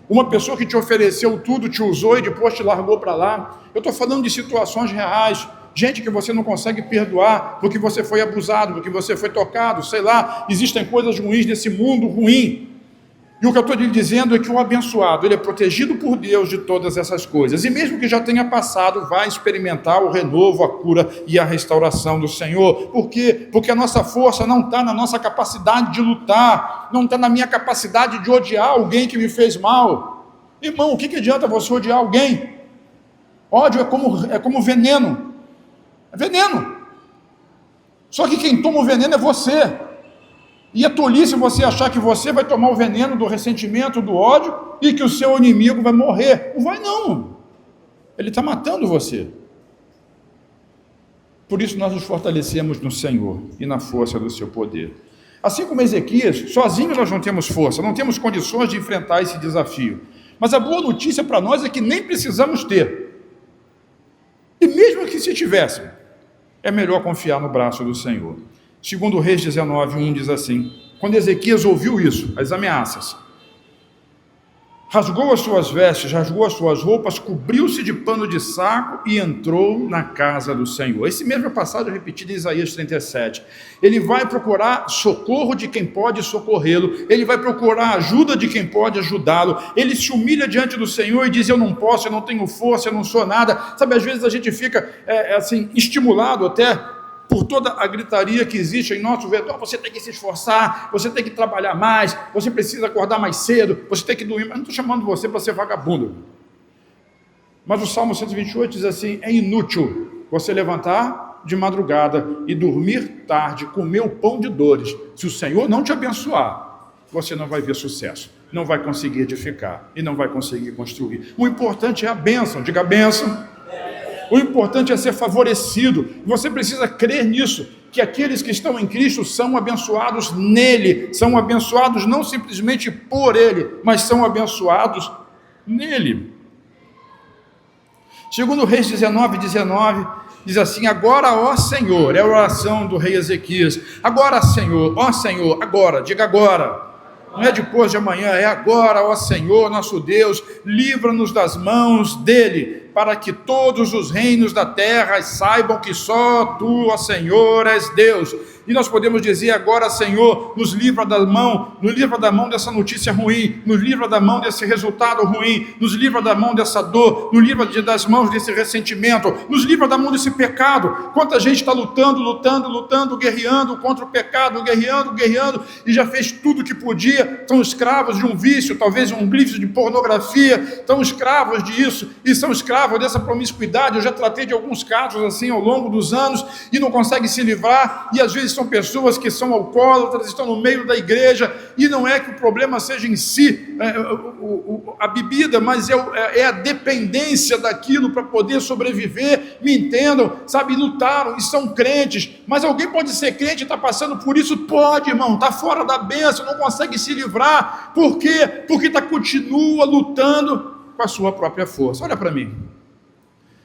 uma pessoa que te ofereceu tudo, te usou e depois te largou para lá. Eu estou falando de situações reais. Gente que você não consegue perdoar porque você foi abusado, porque você foi tocado, sei lá, existem coisas ruins nesse mundo ruim. E o que eu estou lhe dizendo é que o abençoado, ele é protegido por Deus de todas essas coisas. E mesmo que já tenha passado, vai experimentar o renovo, a cura e a restauração do Senhor. Por quê? Porque a nossa força não está na nossa capacidade de lutar, não está na minha capacidade de odiar alguém que me fez mal. Irmão, o que adianta você odiar alguém? Ódio é como veneno. É veneno. Só que quem toma o veneno é você. E é tolice você achar que você vai tomar o veneno do ressentimento, do ódio, e que o seu inimigo vai morrer. Não vai não. Ele está matando você. Por isso nós nos fortalecemos no Senhor e na força do seu poder. Assim como Ezequias, sozinhos nós não temos força, não temos condições de enfrentar esse desafio. Mas a boa notícia para nós é que nem precisamos ter. E mesmo que se tivéssemos, é melhor confiar no braço do Senhor. Segundo Reis 19:1 diz assim: quando Ezequias ouviu isso, as ameaças, rasgou as suas vestes, rasgou as suas roupas, cobriu-se de pano de saco e entrou na casa do Senhor. Esse mesmo passagem é repetido em Isaías 37. Ele vai procurar socorro de quem pode socorrê-lo, ele vai procurar ajuda de quem pode ajudá-lo, ele se humilha diante do Senhor e diz: eu não posso, eu não tenho força, eu não sou nada. Sabe, às vezes a gente fica assim, estimulado até por toda a gritaria que existe em nosso redor. Você tem que se esforçar, você tem que trabalhar mais, você precisa acordar mais cedo, você tem que dormir. Mas não estou chamando você para ser vagabundo. Mas o Salmo 128 diz assim: é inútil você levantar de madrugada e dormir tarde, comer o pão de dores. Se o Senhor não te abençoar, você não vai ver sucesso, não vai conseguir edificar e não vai conseguir construir. O importante é a bênção. Diga: bênção. O importante é ser favorecido. Você precisa crer nisso, que aqueles que estão em Cristo são abençoados nele, são abençoados não simplesmente por ele, mas são abençoados nele. Segundo Reis 19:19, diz assim: agora, ó Senhor, é a oração do rei Ezequias, agora Senhor, ó Senhor, agora, diga agora. Não é depois de amanhã, é agora, ó Senhor, nosso Deus, livra-nos das mãos dele, para que todos os reinos da terra saibam que só Tu, ó Senhor, és Deus. E nós podemos dizer agora: Senhor, nos livra da mão dessa notícia ruim, nos livra da mão desse resultado ruim, nos livra da mão dessa dor, nos livra das mãos desse ressentimento, nos livra da mão desse pecado. Quanta gente está lutando, guerreando contra o pecado, guerreando, e já fez tudo que podia, são escravos de um vício, talvez um vício de pornografia, estão escravos disso, e são escravos dessa promiscuidade. Eu já tratei de alguns casos assim ao longo dos anos, e não conseguem se livrar, e às vezes são pessoas que são alcoólatras, estão no meio da igreja, e não é que o problema seja em si a bebida, mas é a dependência daquilo para poder sobreviver. Me entendam, sabe, lutaram e são crentes, mas alguém pode ser crente e está passando por isso? Pode, irmão, está fora da bênção, não consegue se livrar. Por quê? Porque continua lutando com a sua própria força. Olha para mim,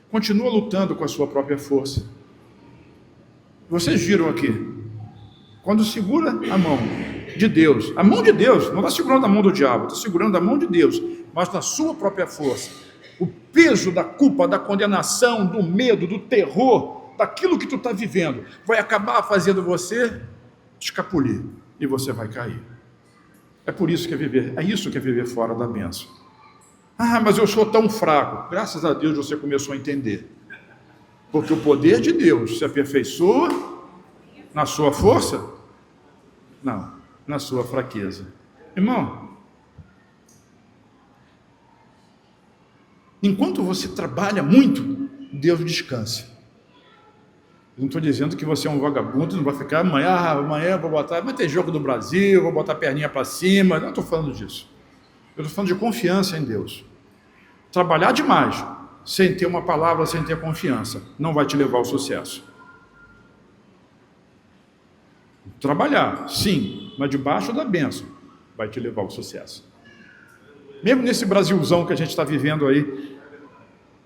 continua lutando com a sua própria força. Vocês viram aqui, quando segura a mão de Deus, não está segurando a mão do diabo, está segurando a mão de Deus, mas na sua própria força, o peso da culpa, da condenação, do medo, do terror, daquilo que tu está vivendo, vai acabar fazendo você escapulir, e você vai cair. É por isso que é isso que é viver fora da bênção. Ah, mas eu sou tão fraco. Graças a Deus você começou a entender, porque o poder de Deus se aperfeiçoa na sua força? Não, na sua fraqueza. Irmão, enquanto você trabalha muito, Deus descansa. Eu não estou dizendo que você é um vagabundo, não vai ficar amanhã vou botar, vai ter jogo do Brasil, vou botar a perninha para cima. Não estou falando disso. Eu estou falando de confiança em Deus. Trabalhar demais, sem ter uma palavra, sem ter confiança, não vai te levar ao sucesso. Trabalhar, sim, mas debaixo da bênção, vai te levar ao sucesso. Mesmo nesse Brasilzão que a gente está vivendo aí,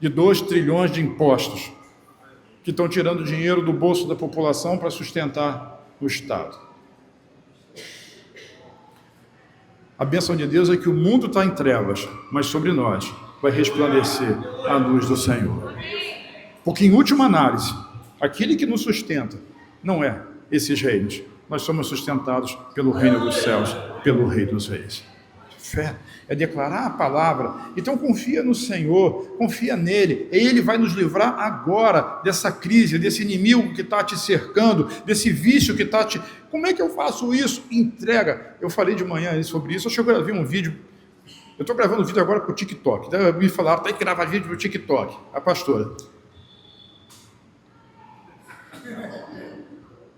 de 2 trilhões de impostos, que estão tirando dinheiro do bolso da população para sustentar o Estado. A bênção de Deus é que o mundo está em trevas, mas sobre nós vai resplandecer a luz do Senhor. Porque em última análise, aquele que nos sustenta não é esses reinos, nós somos sustentados pelo reino dos céus, pelo Rei dos Reis. Fé é declarar a palavra. Então confia no Senhor, confia nele, e ele vai nos livrar agora dessa crise, desse inimigo que está te cercando, desse vício que está te... Como é que eu faço isso? Entrega. Eu falei de manhã sobre isso, eu gravei um vídeo, eu estou gravando um vídeo agora para o TikTok, me falaram, tem que gravar vídeo para o TikTok, a pastora.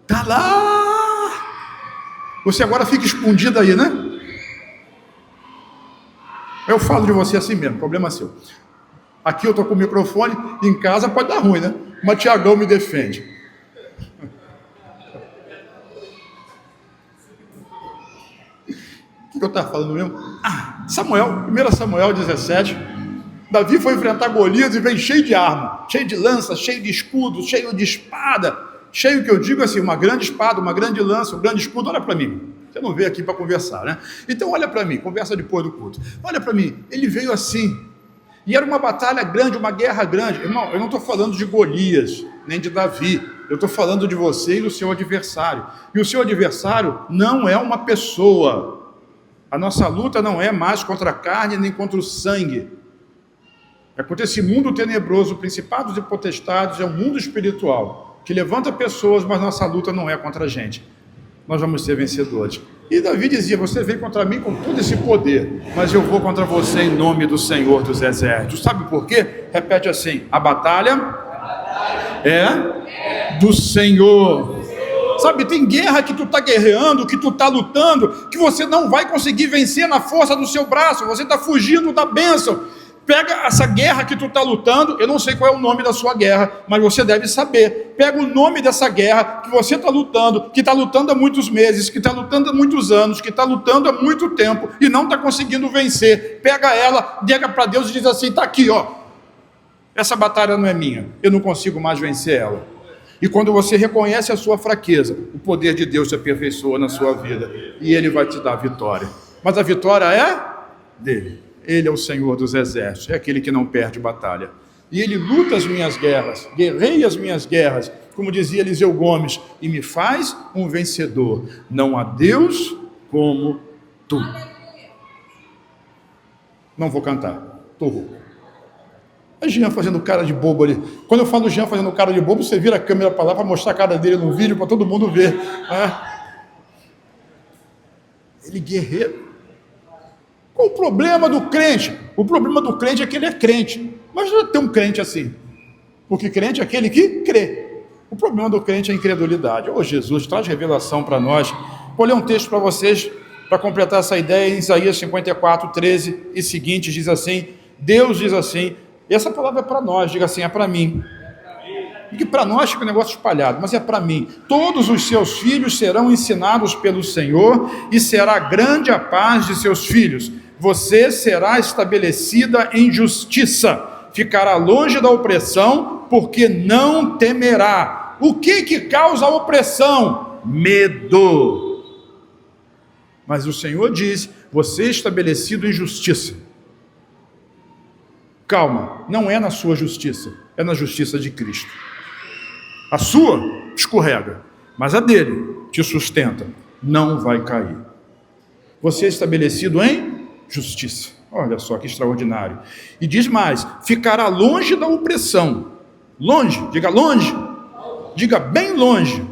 Está lá! Você agora fica escondido aí, né? Eu falo de você assim mesmo, problema seu. Aqui eu estou com o microfone, em casa pode dar ruim, né? Mas Tiagão me defende. O que eu estava falando mesmo? Samuel, 1 Samuel 17. Davi foi enfrentar Golias e vem cheio de arma, cheio de lança, cheio de escudo, cheio de espada. Cheio que eu digo assim, uma grande espada, uma grande lança, um grande escudo. Olha para mim. Você não veio aqui para conversar, né? Então olha para mim, conversa depois do culto. Olha para mim, ele veio assim. E era uma batalha grande, uma guerra grande. Irmão, eu não estou falando de Golias, nem de Davi. Eu estou falando de você e do seu adversário. E o seu adversário não é uma pessoa. A nossa luta não é mais contra a carne nem contra o sangue. É contra esse mundo tenebroso, principados e potestades, é um mundo espiritual que levanta pessoas, mas nossa luta não é contra a gente. Nós vamos ser vencedores. E Davi dizia, você vem contra mim com todo esse poder, mas eu vou contra você em nome do Senhor dos Exércitos. Sabe por quê? Repete assim, a batalha é do Senhor. Sabe, tem guerra que tu está guerreando, que tu está lutando, que você não vai conseguir vencer na força do seu braço, você está fugindo da bênção. Pega essa guerra que tu está lutando, eu não sei qual é o nome da sua guerra, mas você deve saber. Pega o nome dessa guerra que você está lutando, que está lutando há muitos meses, que está lutando há muitos anos, que está lutando há muito tempo e não está conseguindo vencer. Pega ela, diga para Deus e diz assim, está aqui, ó. Essa batalha não é minha, eu não consigo mais vencer ela. E quando você reconhece a sua fraqueza, o poder de Deus se aperfeiçoa na sua vida e Ele vai te dar a vitória. Mas a vitória é dele. Ele é o Senhor dos Exércitos, é aquele que não perde batalha. E Ele luta as minhas guerras, guerreia as minhas guerras, como dizia Eliseu Gomes, e me faz um vencedor. Não há Deus como tu. Não vou cantar, estou rouco. É Jean fazendo cara de bobo ali. Quando eu falo Jean fazendo cara de bobo, você vira a câmera para lá para mostrar a cara dele no vídeo, para todo mundo ver. Ele guerreiro. Qual o problema do crente? O problema do crente é que ele é crente. Mas não tem um crente assim. Porque crente é aquele que crê. O problema do crente é a incredulidade. Ô Jesus, traz revelação para nós. Vou ler um texto para vocês, para completar essa ideia, em Isaías 54, 13 e seguinte, diz assim, Deus diz assim, e essa palavra é para nós, diga assim, é para mim. Porque para nós fica um negócio espalhado, mas é para mim. Todos os seus filhos serão ensinados pelo Senhor e será grande a paz de seus filhos. Você será estabelecida em justiça, ficará longe da opressão, porque não temerá. O que causa a opressão? Medo. Mas o Senhor diz, você é estabelecido em justiça. Calma, não é na sua justiça, é na justiça de Cristo. A sua escorrega, mas a dele te sustenta, não vai cair. Você é estabelecido em justiça. Olha só que extraordinário. E diz mais, ficará longe da opressão. Longe, diga bem longe.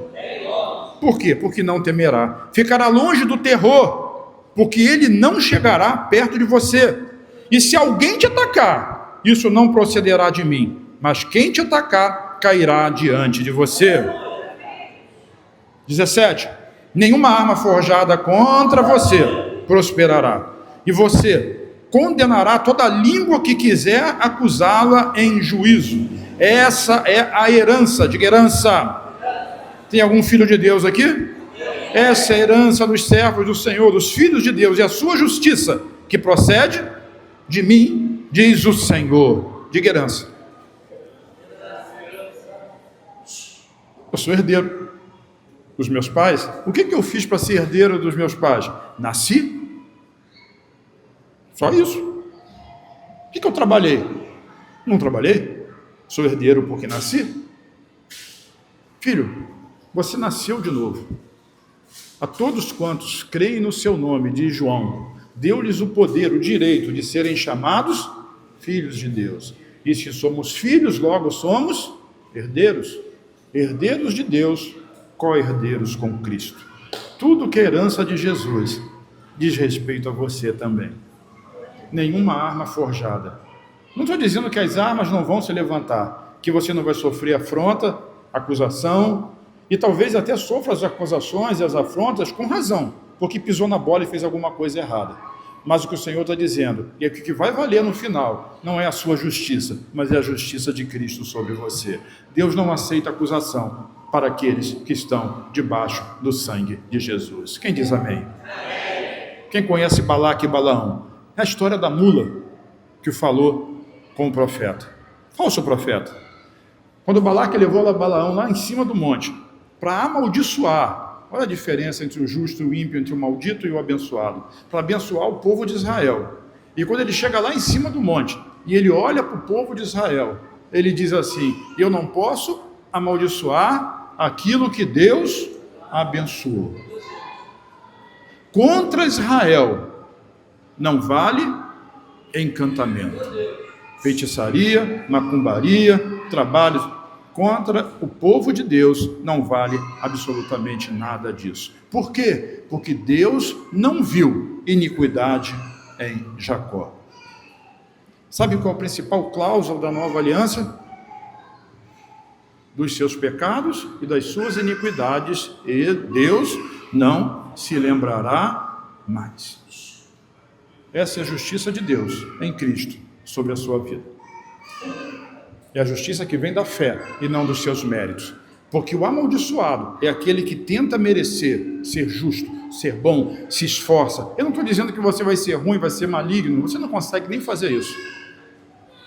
Por quê? Porque não temerá. Ficará longe do terror, porque ele não chegará perto de você. E se alguém te atacar, isso não procederá de mim, mas quem te atacar, cairá diante de você. 17. Nenhuma arma forjada contra você prosperará. E você condenará toda língua que quiser acusá-la em juízo. Essa é a herança, diga herança. Tem algum filho de Deus aqui? Essa é a herança dos servos do Senhor, dos filhos de Deus, e a sua justiça, que procede de mim, diz o Senhor. Diga herança. Eu sou herdeiro dos meus pais. O que eu fiz para ser herdeiro dos meus pais? Nasci. Só isso. O que eu trabalhei? Não trabalhei. Sou herdeiro porque nasci. Filho, você nasceu de novo. A todos quantos creem no seu nome, diz João, deu-lhes o poder, o direito de serem chamados filhos de Deus. E se somos filhos, logo somos herdeiros. Herdeiros de Deus, co-herdeiros com Cristo. Tudo que é herança de Jesus diz respeito a você também. Nenhuma arma forjada. Não estou dizendo que as armas não vão se levantar, que você não vai sofrer afronta, acusação, e talvez até sofra as acusações e as afrontas com razão, porque pisou na bola e fez alguma coisa errada. Mas o que o Senhor está dizendo, e o que vai valer no final, não é a sua justiça, mas é a justiça de Cristo sobre você. Deus não aceita acusação para aqueles que estão debaixo do sangue de Jesus. Quem diz amém? Quem conhece Balaque e Balaão? É a história da mula que falou com o profeta. Falso profeta. Quando Balaque levou Balaão lá em cima do monte, para amaldiçoar. Olha a diferença entre o justo e o ímpio, entre o maldito e o abençoado. Para abençoar o povo de Israel. E quando ele chega lá em cima do monte, e ele olha para o povo de Israel, ele diz assim: eu não posso amaldiçoar aquilo que Deus abençoou. Contra Israel não vale encantamento, feitiçaria, macumbaria, trabalhos. Contra o povo de Deus não vale absolutamente nada disso. Por quê? Porque Deus não viu iniquidade em Jacó. Sabe qual é a principal cláusula da nova aliança? Dos seus pecados e das suas iniquidades, e Deus não se lembrará mais. Essa é a justiça de Deus em Cristo sobre a sua vida. É a justiça que vem da fé e não dos seus méritos. Porque o amaldiçoado é aquele que tenta merecer ser justo, ser bom, se esforça. Eu não estou dizendo que você vai ser ruim, vai ser maligno, você não consegue nem fazer isso.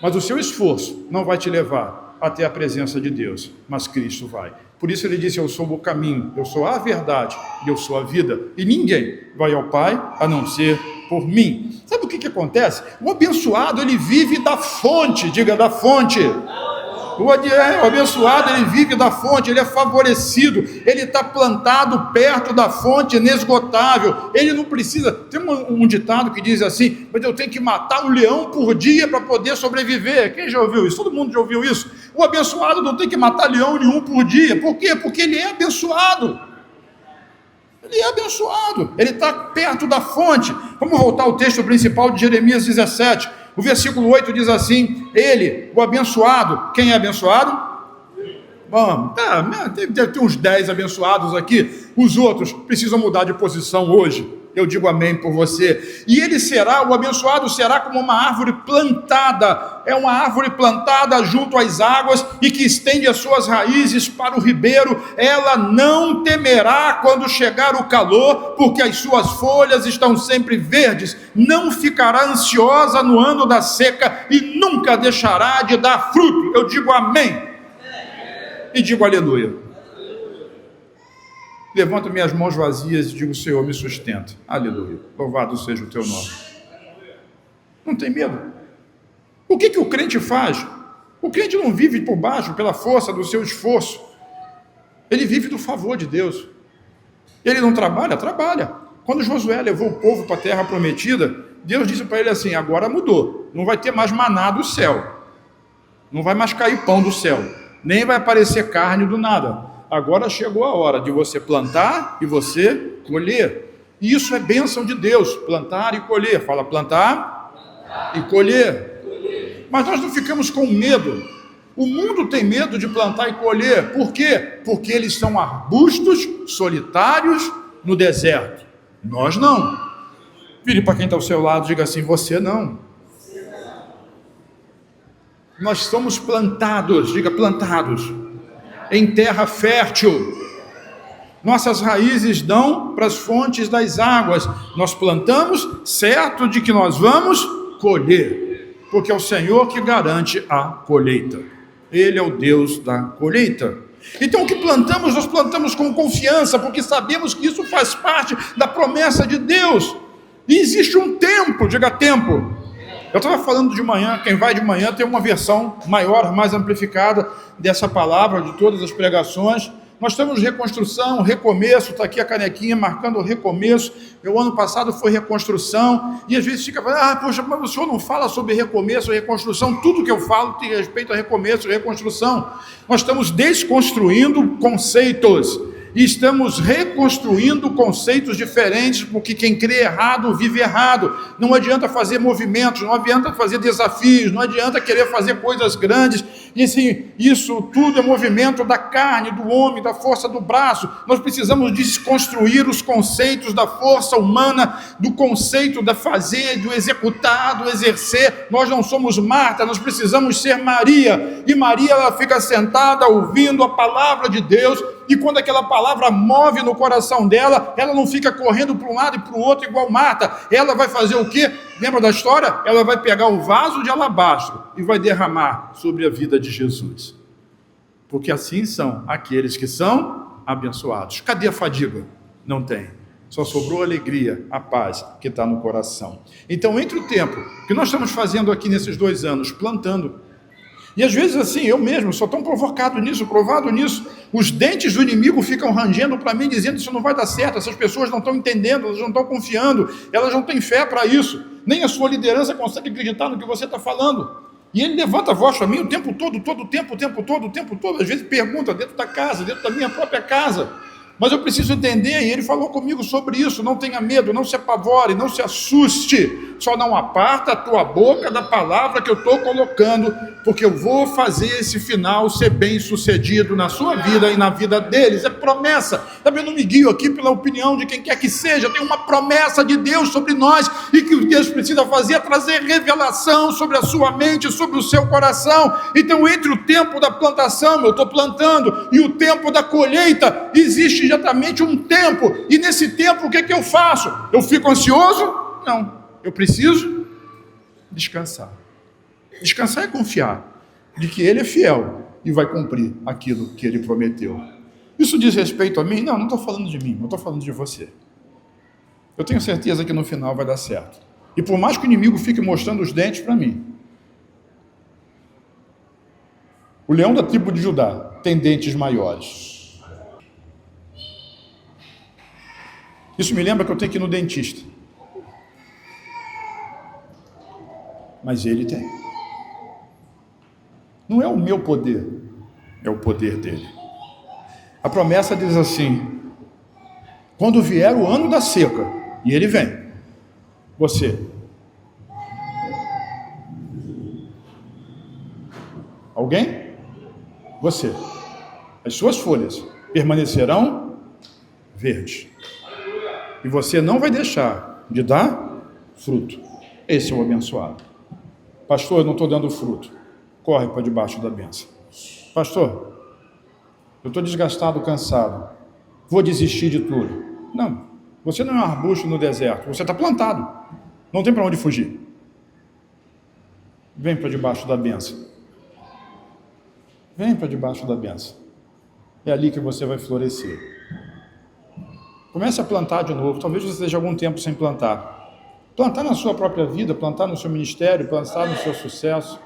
Mas o seu esforço não vai te levar até a presença de Deus, mas Cristo vai. Por isso ele disse: eu sou o caminho, eu sou a verdade e eu sou a vida, e ninguém vai ao Pai a não ser por mim. Sabe o que acontece? O abençoado, ele vive da fonte, diga, da fonte. O abençoado, ele vive da fonte, ele é favorecido, ele está plantado perto da fonte inesgotável, ele não precisa. Tem um ditado que diz assim: mas eu tenho que matar um leão por dia para poder sobreviver. Quem já ouviu isso? Todo mundo já ouviu isso. O abençoado não tem que matar leão nenhum por dia. Por quê? Porque ele é abençoado. Ele é abençoado, ele está perto da fonte. Vamos voltar ao texto principal de Jeremias 17. O versículo 8 diz assim: ele, o abençoado, quem é abençoado? Bom, tem uns 10 abençoados aqui, os outros precisam mudar de posição hoje. Eu digo amém por você. E ele será, o abençoado será como uma árvore plantada, é uma árvore plantada junto às águas e que estende as suas raízes para o ribeiro. Ela não temerá quando chegar o calor, porque as suas folhas estão sempre verdes. Não ficará ansiosa no ano da seca e nunca deixará de dar fruto. Eu digo amém. E digo aleluia. Levanto minhas mãos vazias e digo: Senhor, me sustenta. Aleluia. Louvado seja o teu nome. Não tem medo. O que o crente faz? O crente não vive por baixo, pela força do seu esforço. Ele vive do favor de Deus. Ele não trabalha? Trabalha. Quando Josué levou o povo para a terra prometida, Deus disse para ele assim: agora mudou. Não vai ter mais maná do céu. Não vai mais cair pão do céu. Nem vai aparecer carne do nada. Agora chegou a hora de você plantar e você colher. E isso é bênção de Deus, plantar e colher. Fala, plantar e colher. Mas nós não ficamos com medo. O mundo tem medo de plantar e colher. Por quê? Porque eles são arbustos solitários no deserto. Nós não. Vire para quem está ao seu lado e diga assim: você não. Nós somos plantados, diga plantados, em terra fértil. Nossas raízes dão para as fontes das águas. Nós plantamos, certo de que nós vamos colher, porque é o Senhor que garante a colheita. Ele é o Deus da colheita. Então o que plantamos, nós plantamos com confiança, porque sabemos que isso faz parte da promessa de Deus. E existe um tempo, diga tempo. Eu estava falando de manhã, quem vai de manhã tem uma versão maior, mais amplificada dessa palavra, de todas as pregações. Nós temos reconstrução, recomeço, está aqui a canequinha marcando o recomeço. O ano passado foi reconstrução, e às vezes fica falando: poxa, mas o senhor não fala sobre recomeço, reconstrução. Tudo que eu falo tem respeito a recomeço e reconstrução. Nós estamos desconstruindo conceitos, e estamos reconstruindo conceitos diferentes, porque quem crê errado vive errado. Não adianta fazer movimentos, não adianta fazer desafios, não adianta querer fazer coisas grandes, e assim, isso tudo é movimento da carne, do homem, da força do braço. Nós precisamos desconstruir os conceitos da força humana, do conceito da fazer, do executar, do exercer. Nós não somos Marta, nós precisamos ser Maria, e Maria, ela fica sentada ouvindo a palavra de Deus, e quando aquela palavra move no coração dela, ela não fica correndo para um lado e para o outro igual Marta. Ela vai fazer o quê? Lembra da história? Ela vai pegar o vaso de alabastro e vai derramar sobre a vida de Jesus. Porque assim são aqueles que são abençoados. Cadê a fadiga? Não tem. Só sobrou a alegria, a paz que está no coração. Então, entre o tempo que nós estamos fazendo aqui nesses 2 anos, plantando, e às vezes assim, eu mesmo sou tão provocado nisso, provado nisso, os dentes do inimigo ficam rangendo para mim, dizendo que isso não vai dar certo, essas pessoas não estão entendendo, elas não estão confiando, elas não têm fé para isso, nem a sua liderança consegue acreditar no que você está falando. E ele levanta a voz para mim o tempo todo, às vezes pergunta dentro da casa, dentro da minha própria casa. Mas eu preciso entender, e ele falou comigo sobre isso: não tenha medo, não se apavore, não se assuste, só não aparta a tua boca da palavra que eu estou colocando, porque eu vou fazer esse final ser bem sucedido na sua vida e na vida deles. É promessa. Também não me guio aqui pela opinião de quem quer que seja, tem uma promessa de Deus sobre nós, e que o que Deus precisa fazer é trazer revelação sobre a sua mente, sobre o seu coração. Então, entre o tempo da plantação, eu estou plantando, e o tempo da colheita, existe exatamente um tempo, e nesse tempo o que é que eu faço? Eu fico ansioso? Não, eu preciso descansar. Descansar é confiar de que Ele é fiel e vai cumprir aquilo que Ele prometeu. Isso diz respeito a mim? Não estou falando de mim, eu estou falando de você. Eu tenho certeza que no final vai dar certo. E por mais que o inimigo fique mostrando os dentes para mim, o leão da tribo de Judá tem dentes maiores. Isso me lembra que eu tenho que ir no dentista. Mas ele tem. Não é o meu poder, é o poder dele. A promessa diz assim: quando vier o ano da seca, e ele vem, você, alguém? Você, as suas folhas permanecerão verdes. E você não vai deixar de dar fruto. Esse é o abençoado. Pastor, eu não estou dando fruto. Corre para debaixo da bênção. Pastor, eu estou desgastado, cansado. Vou desistir de tudo. Não, você não é um arbusto no deserto. Você está plantado. Não tem para onde fugir. Vem para debaixo da bênção. Vem para debaixo da bênção. É ali que você vai florescer. Comece a plantar de novo. Talvez você esteja algum tempo sem plantar. Plantar na sua própria vida, plantar no seu ministério, plantar no seu sucesso.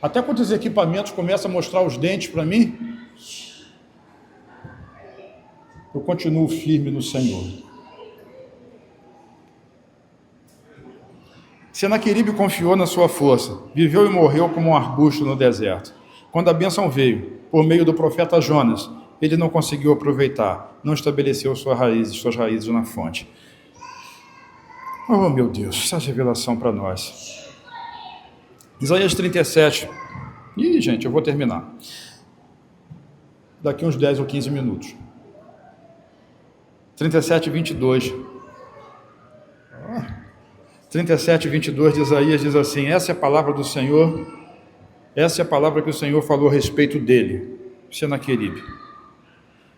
Até quando os equipamentos começam a mostrar os dentes para mim, eu continuo firme no Senhor. Senaqueribe confiou na sua força, viveu e morreu como um arbusto no deserto. Quando a bênção veio, por meio do profeta Jonas, ele não conseguiu aproveitar, não estabeleceu suas raízes na fonte. Oh, meu Deus, essa revelação para nós. Isaías 37. Ih, gente, eu vou terminar. Daqui uns 10 ou 15 minutos. 37, 22. 37, 22 de Isaías diz assim: essa é a palavra do Senhor, essa é a palavra que o Senhor falou a respeito dele, Senaqueribe.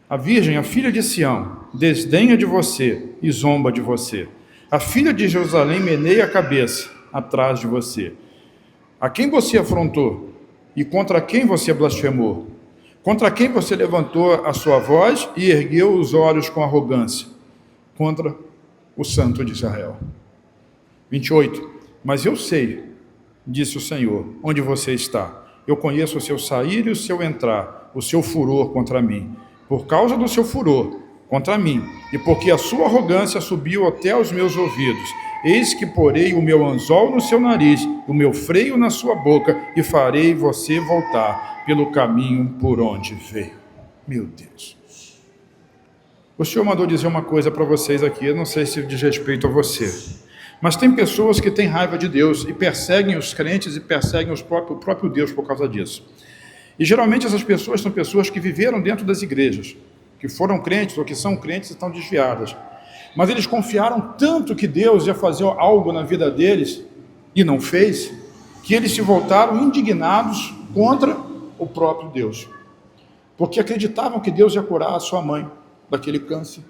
A virgem, a filha de Sião, desdenha de você e zomba de você. A filha de Jerusalém meneia a cabeça atrás de você. A quem você afrontou e contra quem você blasfemou? Contra quem você levantou a sua voz e ergueu os olhos com arrogância? Contra o Santo de Israel. 28. Mas eu sei, disse o Senhor, onde você está. Eu conheço o seu sair e o seu entrar, o seu furor contra mim. Por causa do seu furor contra mim, e porque a sua arrogância subiu até os meus ouvidos, eis que porei o meu anzol no seu nariz, o meu freio na sua boca, e farei você voltar pelo caminho por onde veio. Meu Deus. O Senhor mandou dizer uma coisa para vocês aqui, eu não sei se diz respeito a você. Mas tem pessoas que têm raiva de Deus e perseguem os crentes e perseguem o próprio Deus por causa disso. E geralmente essas pessoas são pessoas que viveram dentro das igrejas, que foram crentes ou que são crentes e estão desviadas. Mas eles confiaram tanto que Deus ia fazer algo na vida deles e não fez, que eles se voltaram indignados contra o próprio Deus. Porque acreditavam que Deus ia curar a sua mãe daquele câncer.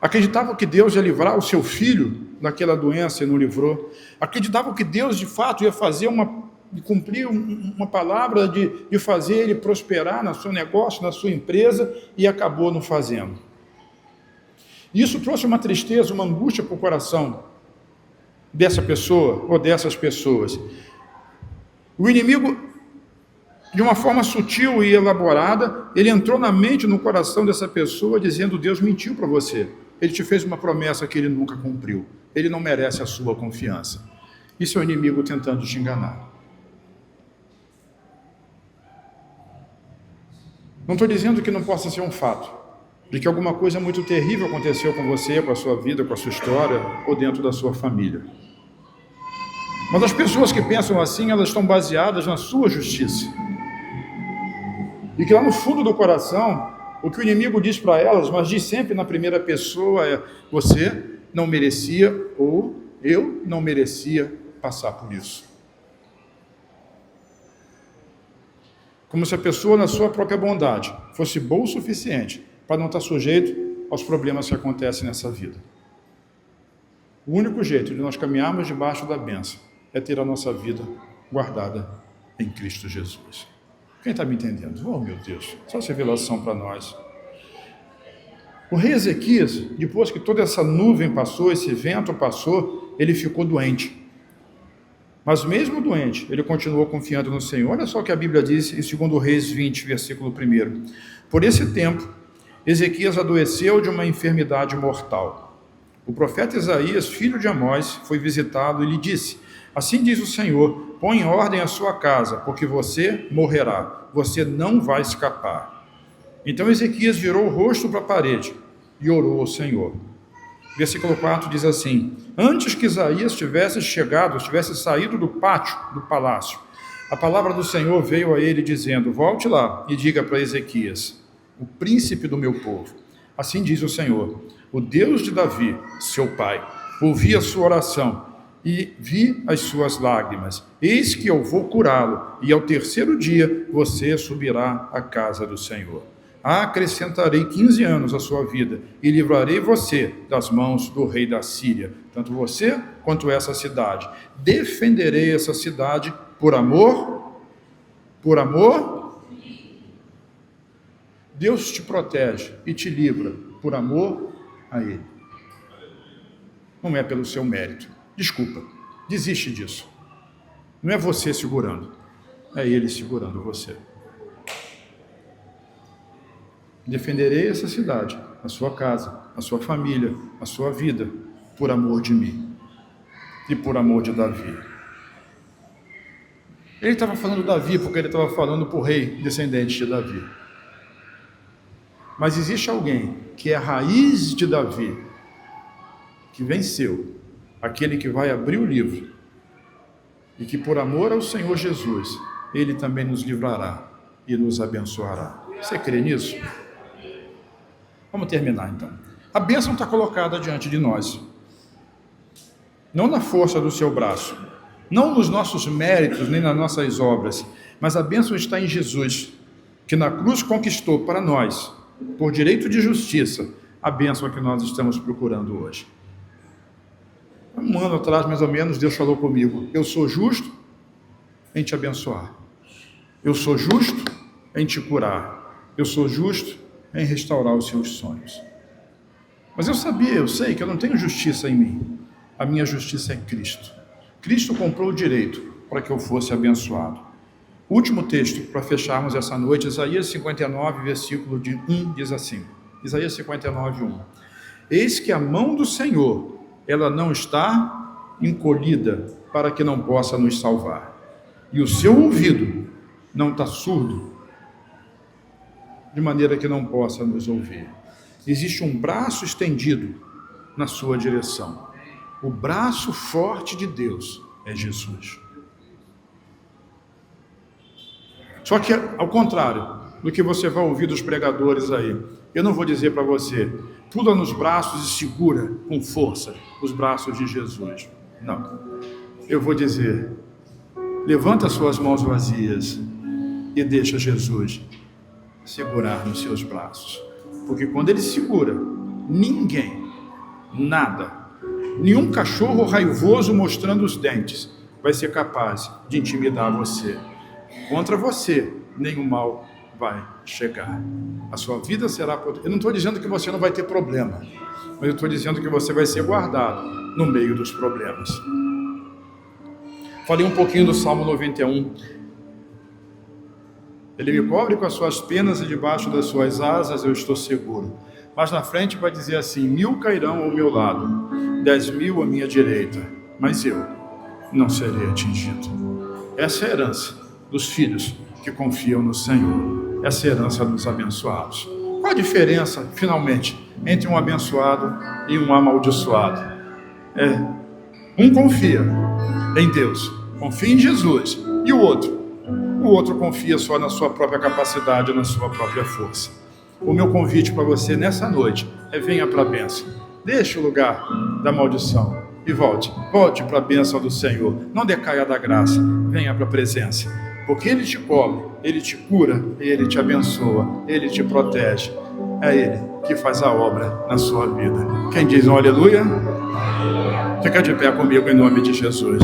Acreditavam que Deus ia livrar o seu filho daquela doença e não livrou. Acreditavam que Deus, de fato, ia cumprir uma palavra de fazer ele prosperar no seu negócio, na sua empresa, e acabou não fazendo. Isso trouxe uma tristeza, uma angústia para o coração dessa pessoa ou dessas pessoas. O inimigo, de uma forma sutil e elaborada, ele entrou na mente, no coração dessa pessoa, dizendo: Deus mentiu para você. Ele te fez uma promessa que ele nunca cumpriu. Ele não merece a sua confiança. Isso é o inimigo tentando te enganar. Não estou dizendo que não possa ser um fato, de que alguma coisa muito terrível aconteceu com você, com a sua vida, com a sua história, ou dentro da sua família. Mas as pessoas que pensam assim, elas estão baseadas na sua justiça. E que lá no fundo do coração, o que o inimigo diz para elas, mas diz sempre na primeira pessoa, é: você não merecia, ou eu não merecia passar por isso. Como se a pessoa, na sua própria bondade, fosse boa o suficiente para não estar sujeito aos problemas que acontecem nessa vida. O único jeito de nós caminharmos debaixo da bênção é ter a nossa vida guardada em Cristo Jesus. Quem está me entendendo? Oh, meu Deus, só essa revelação para nós. O rei Ezequias, depois que toda essa nuvem passou, esse vento passou, ele ficou doente. Mas mesmo doente, ele continuou confiando no Senhor. Olha só o que a Bíblia diz em 2 Reis 20, versículo 1. Por esse tempo, Ezequias adoeceu de uma enfermidade mortal. O profeta Isaías, filho de Amós, foi visitá-lo e lhe disse: assim diz o Senhor, põe em ordem a sua casa, porque você morrerá, você não vai escapar. Então Ezequias virou o rosto para a parede e orou ao Senhor. Versículo 4 diz assim: antes que Isaías tivesse saído do pátio do palácio, a palavra do Senhor veio a ele dizendo: volte lá e diga para Ezequias, o príncipe do meu povo, assim diz o Senhor, o Deus de Davi, seu pai, ouvi a sua oração e vi as suas lágrimas. Eis que eu vou curá-lo, e ao terceiro dia você subirá à casa do Senhor. Acrescentarei 15 anos à sua vida e livrarei você das mãos do rei da Síria, tanto você quanto essa cidade. Defenderei essa cidade por amor. Deus te protege e te livra por amor a Ele. Não é pelo seu mérito. Desculpa, desiste disso. Não é você segurando, é Ele segurando você. Defenderei essa cidade, a sua casa, a sua família, a sua vida, por amor de mim e por amor de Davi. Ele estava falando de Davi porque ele estava falando para o rei descendente de Davi. Mas existe alguém que é a raiz de Davi, que venceu, aquele que vai abrir o livro e que por amor ao Senhor Jesus, Ele também nos livrará e nos abençoará. Você crê nisso? Vamos terminar então. A bênção está colocada diante de nós. Não na força do seu braço, não nos nossos méritos, nem nas nossas obras, mas a bênção está em Jesus, que na cruz conquistou para nós, por direito de justiça, a bênção que nós estamos procurando hoje. Um ano atrás, mais ou menos, Deus falou comigo: eu sou justo em te abençoar. Eu sou justo em te curar. Eu sou justo em restaurar os seus sonhos. Mas eu sei que eu não tenho justiça em mim. A minha justiça é Cristo. Cristo comprou o direito para que eu fosse abençoado. O último texto para fecharmos essa noite, Isaías 59, versículo 1, diz assim. Isaías 59, 1. Eis que a mão do Senhor, ela não está encolhida para que não possa nos salvar. E o seu ouvido não está surdo, de maneira que não possa nos ouvir. Existe um braço estendido na sua direção. O braço forte de Deus é Jesus. Só que, ao contrário do que você vai ouvir dos pregadores aí, eu não vou dizer para você: pula nos braços e segura com força os braços de Jesus. Não. Eu vou dizer: levanta suas mãos vazias e deixa Jesus segurar nos seus braços. Porque quando Ele segura, ninguém Nada. Nenhum cachorro raivoso mostrando os dentes vai ser capaz de intimidar você. Contra você, nenhum mal vai chegar. A sua vida será... Eu não estou dizendo que você não vai ter problema, mas eu estou dizendo que você vai ser guardado no meio dos problemas. Falei um pouquinho do Salmo 91. Ele me cobre com as suas penas e debaixo das suas asas eu estou seguro. Mas na frente vai dizer assim: 1000 cairão ao meu lado, 10.000 à minha direita, mas eu não serei atingido. Essa é a herança dos filhos que confiam no Senhor. Essa é a herança dos abençoados. Qual a diferença, finalmente, entre um abençoado e um amaldiçoado? Um confia em Deus, confia em Jesus, e o outro confia só na sua própria capacidade, na sua própria força. O meu convite para você nessa noite é: venha para a bênção. Deixe o lugar da maldição e volte para a bênção do Senhor. Não decaia da graça, venha para a presença, porque Ele te cobre, Ele te cura, Ele te abençoa, Ele te protege. É Ele que faz a obra na sua vida. Quem diz um aleluia? Fica de pé comigo em nome de Jesus.